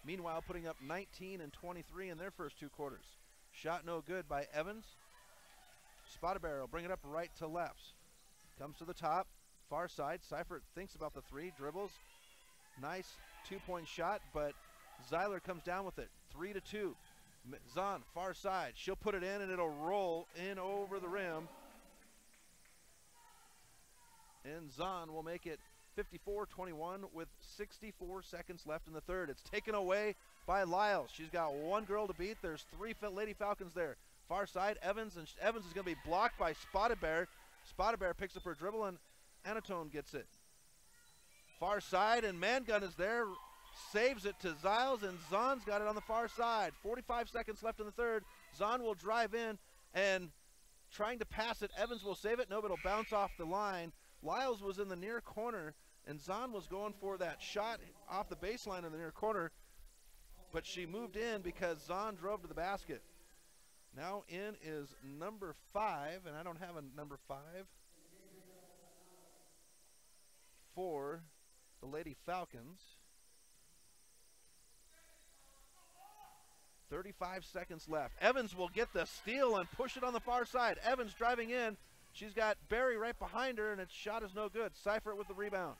Meanwhile, putting up 19 and 23 in their first 2 quarters. Shot no good by Evans. Spotted Bear will bring it up right to left. Comes to the top, far side. Seifert thinks about the three, dribbles. Nice 2-point shot, but Zeiler comes down with it. 3-2. Zahn, far side. She'll put it in, and it'll roll in over the rim. And Zahn will make it 54-21 with 64 seconds left in the third. It's taken away by Lyles. She's got one girl to beat. There's 3 Lady Falcons there. Far side, Evans, and Evans is going to be blocked by Spotted Bear. Spotted Bear picks up her dribble, and Anatone gets it. Far side, and Mangun is there, saves it to Ziles, and Zahn's got it on the far side. 45 seconds left in the third. Zahn will drive in, and trying to pass it. Evans will save it. No, but it'll bounce off the line. Lyles was in the near corner, and Zahn was going for that shot off the baseline in the near corner, but she moved in because Zahn drove to the basket. Now in is number 5, and I don't have a number 5 for the Lady Falcons. 35 seconds left. Evans will get the steal and push it on the far side. Evans driving in. She's got Barry right behind her, and its shot is no good. Seifert with the rebound.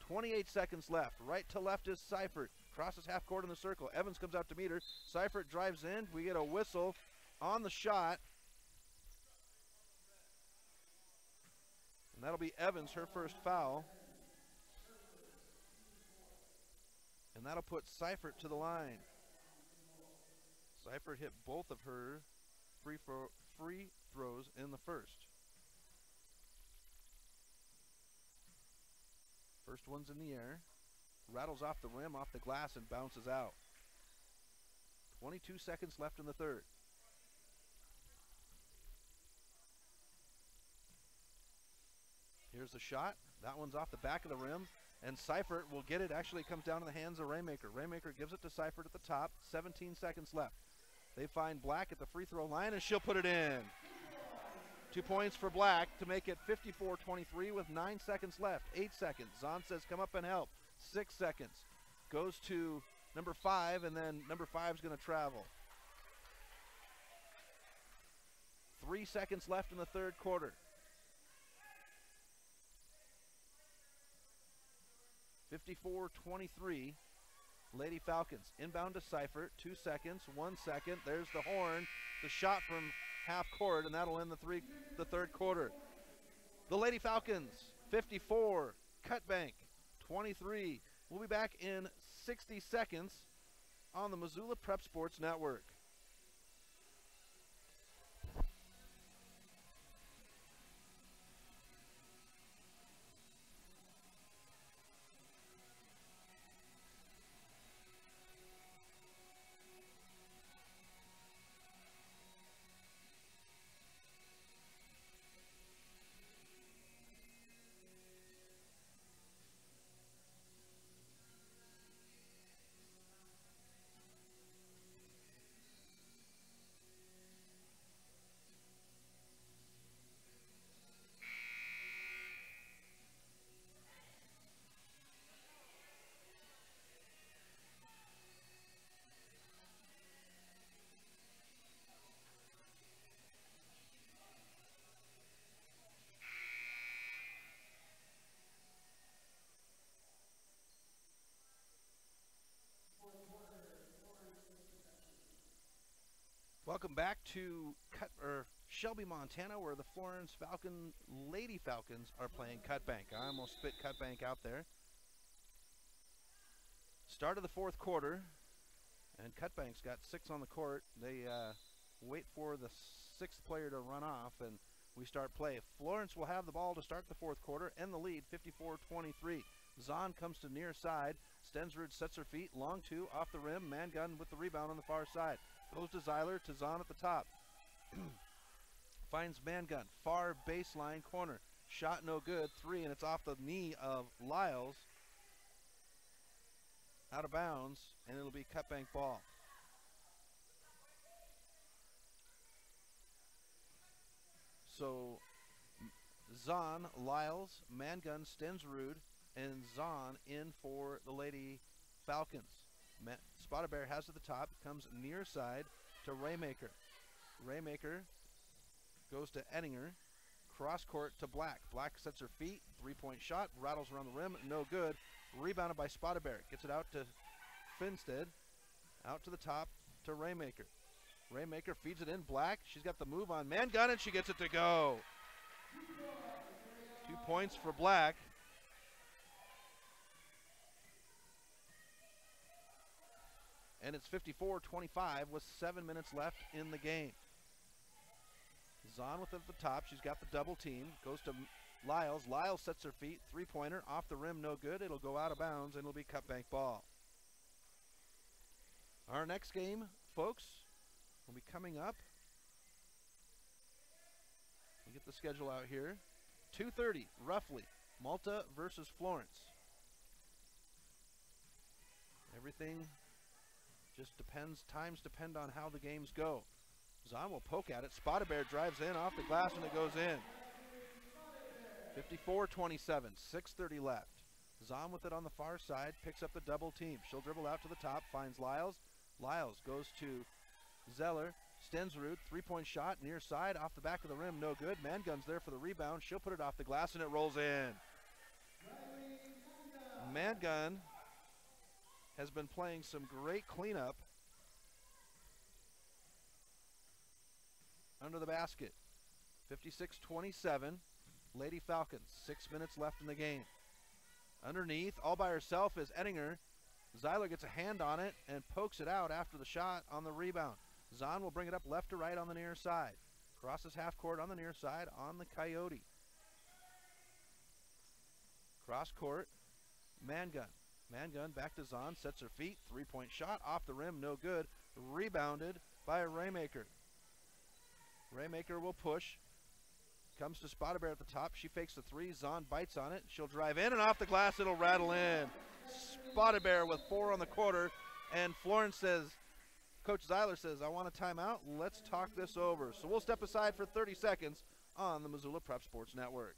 28 seconds left. Right to left is Seifert. Crosses half court in the circle. Evans comes out to meet her. Seifert drives in. We get a whistle on the shot. And that'll be Evans, her first foul. And that'll put Seifert to the line. Seifert hit both of her free throws in the first. First one's in the air. Rattles off the rim, off the glass, and bounces out. 22 seconds left in the third. Here's the shot. That one's off the back of the rim, and Seifert will get it. Actually, it comes down to the hands of Raymaker. Raymaker gives it to Seifert at the top. 17 seconds left. They find Black at the free throw line, and she'll put it in. 2 points for Black to make it 54-23 with 9 seconds left. 8 seconds. Zahn says, come up and help. 6 seconds. Goes to number 5, and then number 5 is going to travel. 3 seconds left in the third quarter. 54-23. Lady Falcons inbound to Seifert. 2 seconds. 1 second. There's the horn. the shot from half court, and that'll end the third quarter. The Lady Falcons, 54, Cutbank, 23. We'll be back in 60 seconds on the Missoula Prep Sports Network. Welcome back to Shelby, Montana, where the Florence Lady Falcons are playing Cutbank. I almost spit Cutbank out there. Start of the fourth quarter, and Cutbank's got 6 on the court. They wait for the 6th player to run off, and we start play. Florence will have the ball to start the fourth quarter and the lead, 54-23. Zahn comes to near side. Stensrud sets her feet, long two, off the rim. Mangun with the rebound on the far side. Goes to Zeiler, to Zahn at the top. Finds Mangun, far baseline corner. Shot no good, 3, and it's off the knee of Lyles. Out of bounds, and it'll be Cutbank ball. So Zahn, Lyles, Mangun, Stensrud, and Zahn in for the Lady Falcons. Spotted Bear has at the top, comes near side to Raymaker. Raymaker goes to Ettinger, cross court to Black. Black sets her feet, 3-point shot, rattles around the rim, no good. Rebounded by Spotted Bear, gets it out to Finstead, out to the top to Raymaker. Raymaker feeds it in, Black, she's got the move on Mangun, and she gets it to go. 2 points for Black. And it's 54-25 with 7 minutes left in the game. Zahn with it at the top. She's got the double team. Goes to Lyles. Lyles sets her feet. 3-pointer off the rim, no good. It'll go out of bounds, and it'll be Cutbank ball. Our next game, folks, will be coming up. We'll get the schedule out here. 2:30, roughly. Malta versus Florence. Everything just depends, times depend on how the games go. Zahn will poke at it. Spotted Bear drives in off the glass and it goes in. 54-27, 6:30 left. Zahn with it on the far side, picks up the double team. She'll dribble out to the top, finds Lyles. Lyles goes to Zeller. Stensrud, 3-point shot, near side, off the back of the rim, no good. Mangun's there for the rebound. She'll put it off the glass and it rolls in. Mangun has been playing some great cleanup under the basket. 56-27, Lady Falcons, 6 minutes left in the game. Underneath, all by herself, is Ettinger. Zeiler gets a hand on it and pokes it out after the shot on the rebound. Zahn will bring it up left to right on the near side. Crosses half court on the near side on the Coyote. Cross court, Mangun. Mangun back to Zahn, sets her feet, 3-point shot, off the rim, no good. Rebounded by Raymaker. Raymaker will push. Comes to Spotted Bear at the top. She fakes the 3. Zahn bites on it. She'll drive in, and off the glass it'll rattle in. Spotted Bear with 4 on the quarter. And Florence says, Coach Zeiler says, I want a timeout. Let's talk this over. So we'll step aside for 30 seconds on the Missoula Prep Sports Network.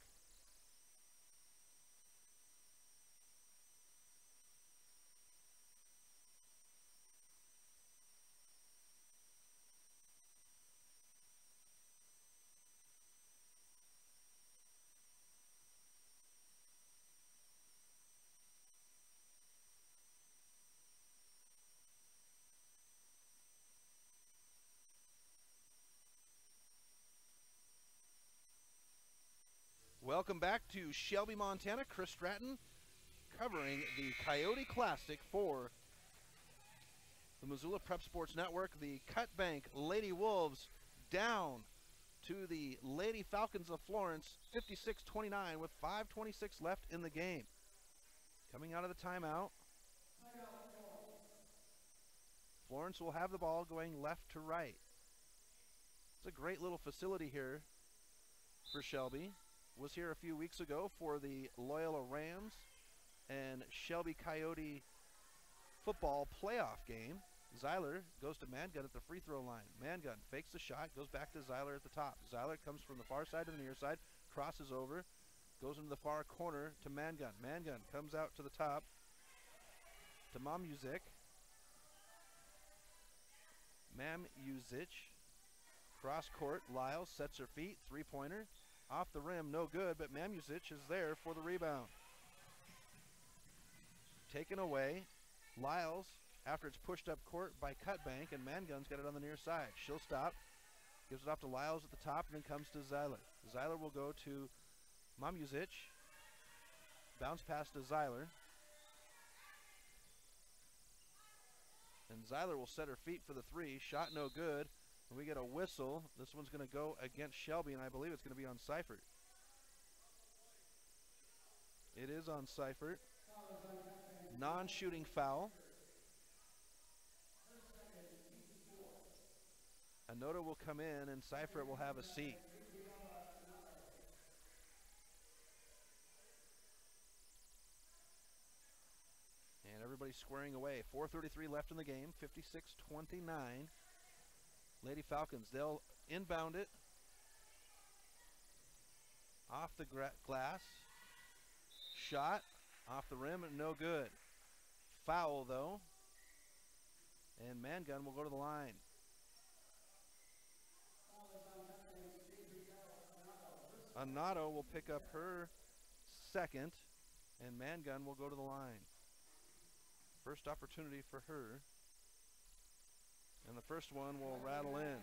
Welcome back to Shelby, Montana. Chris Stratton covering the Coyote Classic for the Missoula Prep Sports Network. The Cutbank Lady Wolves down to the Lady Falcons of Florence, 56-29 with 5:26 left in the game. Coming out of the timeout, Florence will have the ball going left to right. It's a great little facility here for Shelby. Was here a few weeks ago for the Loyola Rams and Shelby Coyote football playoff game. Zeiler goes to Mangun at the free throw line. Mangun fakes the shot, goes back to Zeiler at the top. Zeiler comes from the far side to the near side, crosses over, goes into the far corner to Mangun. Mangun comes out to the top to Mamuzic. Mamuzic, cross court, Lyles sets her feet, three-pointer. Off the rim, no good, but Mamuzic is there for the rebound. Taken away, Lyles, after it's pushed up court by Cutbank, and Mangun's got it on the near side. She'll stop, gives it off to Lyles at the top, and then comes to Zeiler. Zeiler will go to Mamuzic. Bounce pass to Zeiler. And Zeiler will set her feet for the three. Shot no good. And we get a whistle. This one's going to go against Shelby, and I believe it's going to be on Seifert. It is on Seifert. Non-shooting foul. A nota will come in, and Seifert will have a seat. And everybody's squaring away. 4:33 left in the game, 56-29. Lady Falcons, they'll inbound it. Off the glass. Shot off the rim, and no good. Foul, though. And Mangun will go to the line. Anato will pick up her second, and Mangun will go to the line. First opportunity for her. And the first one will rattle in.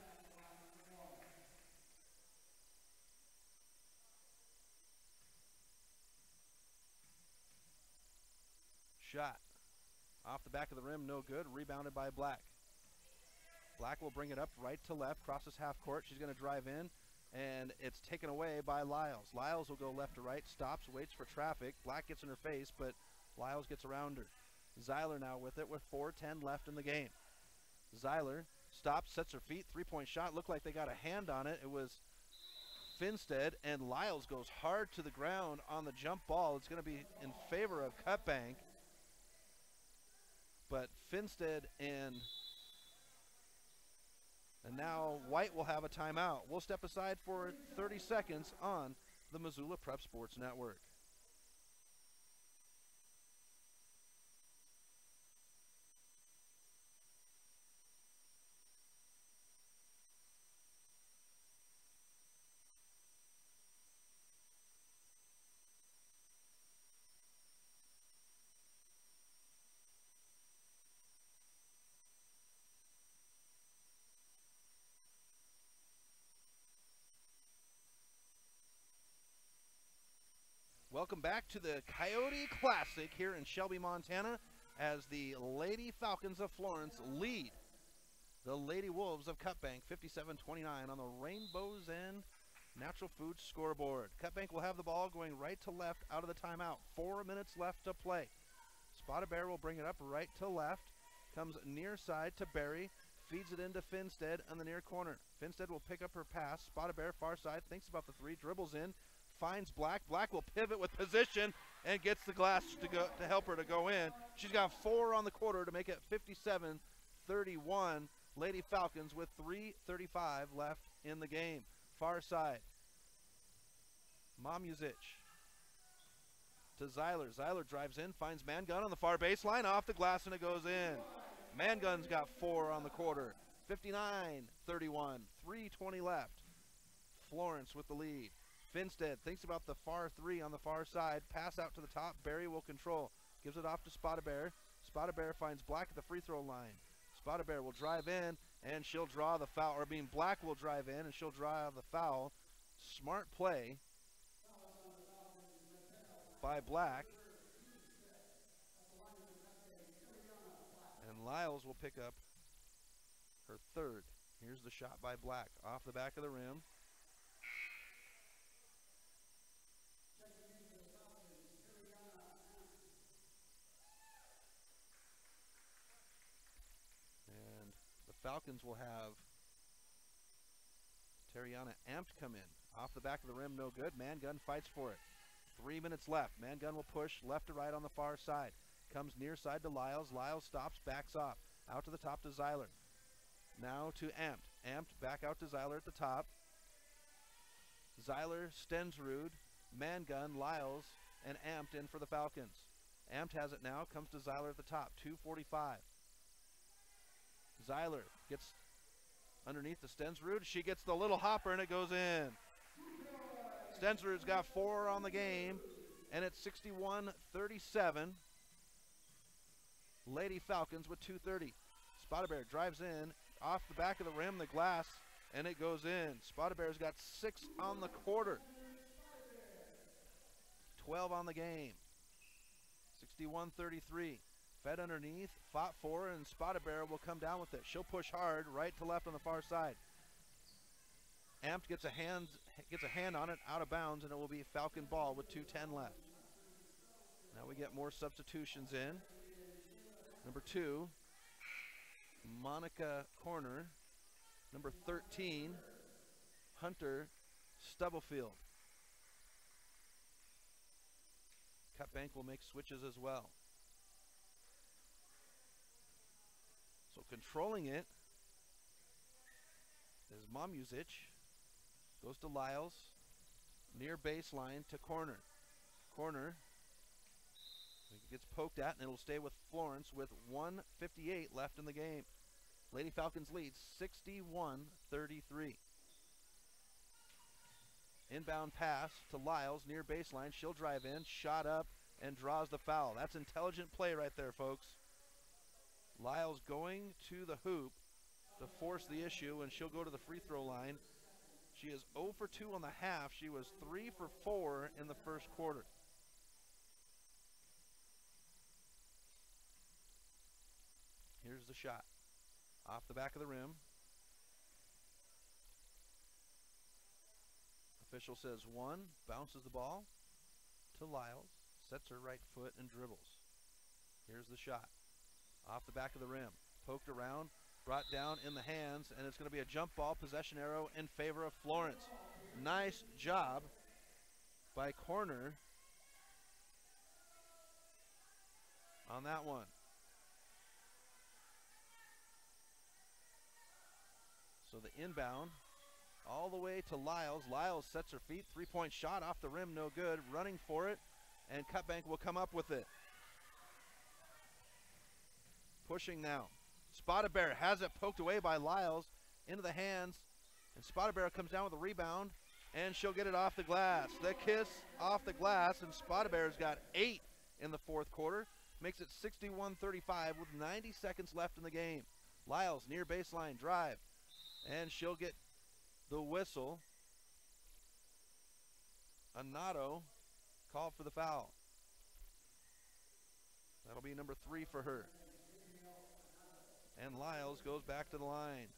Shot. Off the back of the rim, no good. Rebounded by Black. Black will bring it up right to left, crosses half court. She's going to drive in, and it's taken away by Lyles. Lyles will go left to right, stops, waits for traffic. Black gets in her face, but Lyles gets around her. Zeiler now with it with 4:10 left in the game. Zeiler stops, sets her feet, three-point shot. Looked like they got a hand on it. It was Finstead, and Lyles goes hard to the ground on the jump ball. It's going to be in favor of Cutbank. But Finstead and now White will have a timeout. We'll step aside for 30 seconds on the Missoula Prep Sports Network. Welcome back to the Coyote Classic here in Shelby, Montana, as the Lady Falcons of Florence lead the Lady Wolves of Cutbank 57-29 on the Rainbow's End Natural Foods scoreboard. Cutbank will have the ball going right to left out of the timeout. 4 minutes left to play. Spotted Bear will bring it up right to left. Comes near side to Barry. Feeds it into Finstead on the near corner. Finstead will pick up her pass. Spotted Bear far side. Thinks about the three. Dribbles in. Finds Black. Black will pivot with position and gets the glass to help her to go in. She's got 4 on the quarter to make it 57-31. Lady Falcons with 3:35 left in the game. Far side. Mamuzic to Zeiler. Zeiler drives in, finds Mangun on the far baseline, off the glass, and it goes in. Mangun's got 4 on the quarter. 59-31. 3:20 left. Florence with the lead. Finstead thinks about the far three on the far side. Pass out to the top. Barry will control. Gives it off to Spotted Bear. Spotted Bear finds Black at the free throw line. Spotted Bear will drive in, and she'll draw the foul. Black will drive in, and she'll draw the foul. Smart play by Black. And Lyles will pick up her third. Here's the shot by Black off the back of the rim. And the Falcons will have Terriana Amped come in. Off the back of the rim, no good. Mangun fights for it. 3 minutes left. Mangun will push left to right on the far side. Comes near side to Lyles. Lyles stops, backs off. Out to the top to Zeiler. Now to Amped. Amped back out to Zeiler at the top. Zeiler, Stensrud, Mangun, Lyles, and Amped in for the Falcons. Amped has it now. Comes to Zeiler at the top. 2:45. Zeiler gets underneath the Stensrud. She gets the little hopper and it goes in. Stensrud's got 4 on the game, and it's 61-37. Lady Falcons with 2:30. Spotted Bear drives in off the back of the rim, the glass, and it goes in. Spotted Bear's got 6 on the quarter. 12 on the game. 61-33. Fed underneath, fought for, and Spotted Bear will come down with it. She'll push hard, right to left on the far side. Amped gets a hand on it, out of bounds, and it will be Falcon ball with 2:10 left. Now we get more substitutions in. Number 2, Monica Corner. Number 13, Hunter Stubblefield. Cutbank will make switches as well. So controlling it is Mamuzic. Goes to Lyles. Near baseline to Corner. Corner gets poked at, and it'll stay with Florence with 1:58 left in the game. Lady Falcons lead 61-33. Inbound pass to Lyles near baseline. She'll drive in, shot up, and draws the foul. That's intelligent play right there, folks. Lyles going to the hoop to force the issue, and she'll go to the free throw line. She is 0 for 2 on the half. She was 3 for 4 in the first quarter. Here's the shot. Off the back of the rim. Official says 1, bounces the ball to Lyles, sets her right foot and dribbles. Here's the shot. Off the back of the rim. Poked around, brought down in the hands, and it's going to be a jump ball, possession arrow in favor of Florence. Nice job by Corner on that one. So the inbound all the way to Lyles. Lyles sets her feet. 3-point shot off the rim, no good. Running for it, and Cutbank will come up with it. Pushing now. Spotted Bear has it poked away by Lyles into the hands, and Spotted Bear comes down with a rebound, and she'll get it off the glass. The kiss off the glass, and Spotted Bear's got 8 in the fourth quarter. Makes it 61-35 with 90 seconds left in the game. Lyles near baseline drive, and she'll get the whistle. Anato called for the foul. That'll be number 3 for her. And Lyles goes back to the line.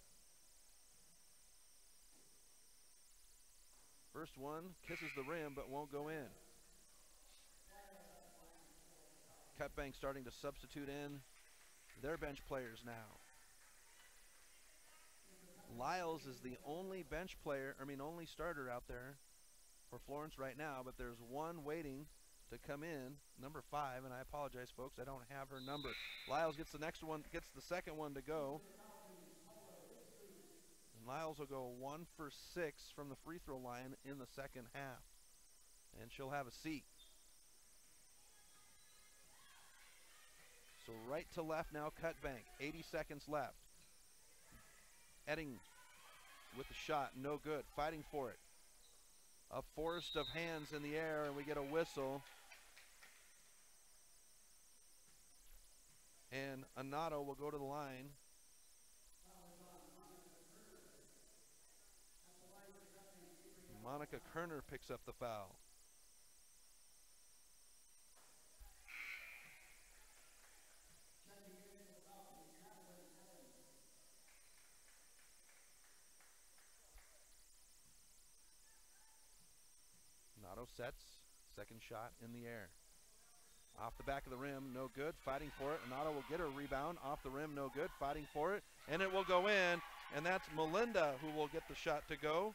First one kisses the rim but won't go in. Cutbank starting to substitute in their bench players now. Lyles is the only bench player, only starter out there for Florence right now, but there's one waiting to come in, number 5, and I apologize, folks, I don't have her number. Lyles gets the second one to go. And Lyles will go 1 for 6 from the free throw line in the second half, and she'll have a seat. So right to left now, Cutbank, 80 seconds left. Edding with the shot, no good, fighting for it. A forest of hands in the air, and we get a whistle. And Anato will go to the line. Monica Kerner picks up the foul. arrow sets. Second shot in the air. Off the back of the rim, no good. Fighting for it. Anato will get a rebound. Off the rim, no good. Fighting for it. And it will go in. And that's Melinda who will get the shot to go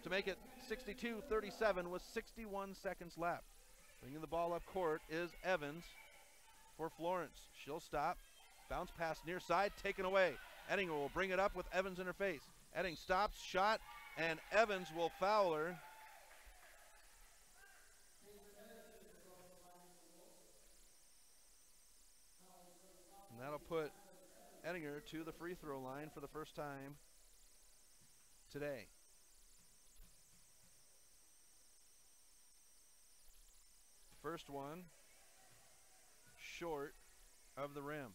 to make it 62-37 with 61 seconds left. Bringing the ball up court is Evans for Florence. She'll stop. Bounce pass near side, taken away. Ettinger will bring it up with Evans in her face. Etting stops, shot, and Evans will foul her. And that'll put Ettinger to the free throw line for the first time today. First one short of the rim.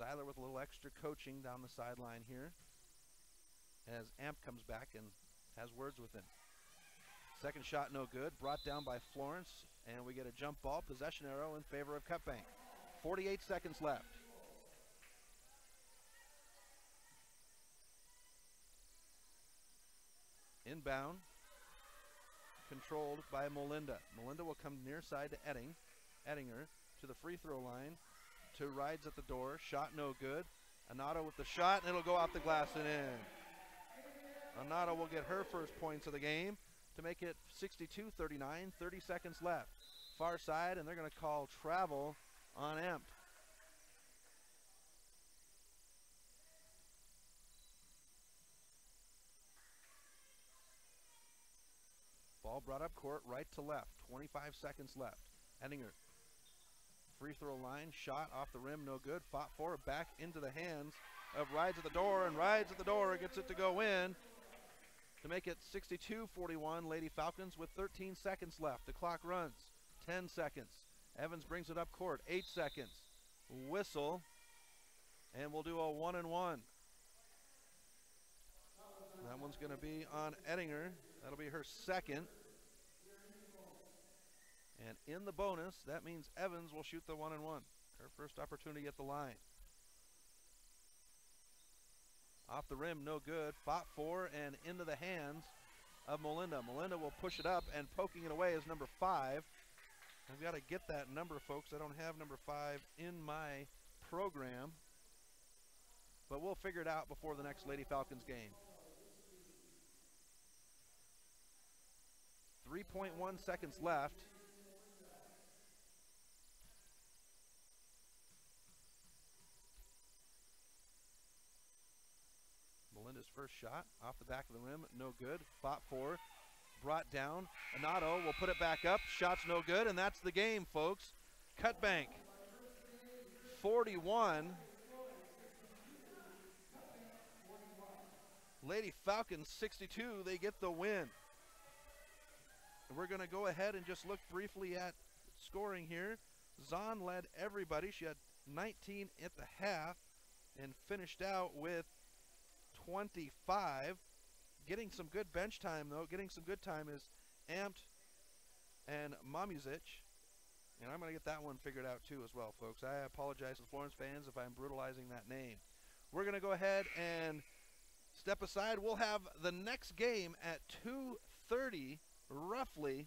Zeiler with a little extra coaching down the sideline here as Amp comes back and has words with him. Second shot no good, brought down by Florence, and we get a jump ball, possession arrow in favor of Cutbank. 48 seconds left. Inbound, controlled by Melinda. Melinda will come near side to Ettinger to the free throw line. Two rides at the door, shot no good. Anato with the shot, and it'll go off the glass and in. Anato will get her first points of the game to make it 62-39, 30 seconds left. Far side, and they're going to call travel on Emp. Ball brought up court, right to left. 25 seconds left. Ettinger. Free throw line, shot off the rim, no good. Fought for it, back into the hands of Rides at the door, and Rides at the door gets it to go in to make it 62-41. Lady Falcons with 13 seconds left. The clock runs. 10 seconds. Evans brings it up court. 8 seconds. Whistle, and we'll do a 1-and-1. That one's going to be on Ettinger. That'll be her second. And in the bonus, that means Evans will shoot the 1-and-1. Her first opportunity at the line. Off the rim, no good. Fought for and into the hands of Melinda. Melinda will push it up, and poking it away is number 5. I've got to get that number, folks. I don't have number 5 in my program. But we'll figure it out before the next Lady Falcons game. 3.1 seconds left. Melinda's first shot off the back of the rim, no good. Fought for, brought down. Anato will put it back up. Shot's no good, and that's the game, folks. Cutbank 41. Lady Falcons 62. They get the win. We're going to go ahead and just look briefly at scoring here. Zahn led everybody. She had 19 at the half and finished out with 25. Getting some good bench time, though. Getting some good time is Amped and Mamuzic. And I'm going to get that one figured out, too, as well, folks. I apologize to Florence fans if I'm brutalizing that name. We're going to go ahead and step aside. We'll have the next game at 2:30, roughly,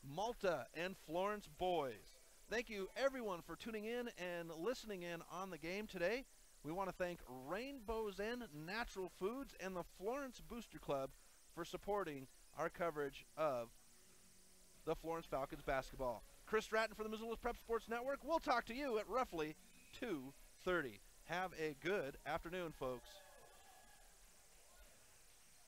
Malta and Florence boys. Thank you, everyone, for tuning in and listening in on the game today. We want to thank Rainbow's Inn Natural Foods and the Florence Booster Club for supporting our coverage of the Florence Falcons basketball. Chris Stratton for the Missoula Prep Sports Network. We'll talk to you at roughly 2:30. Have a good afternoon, folks.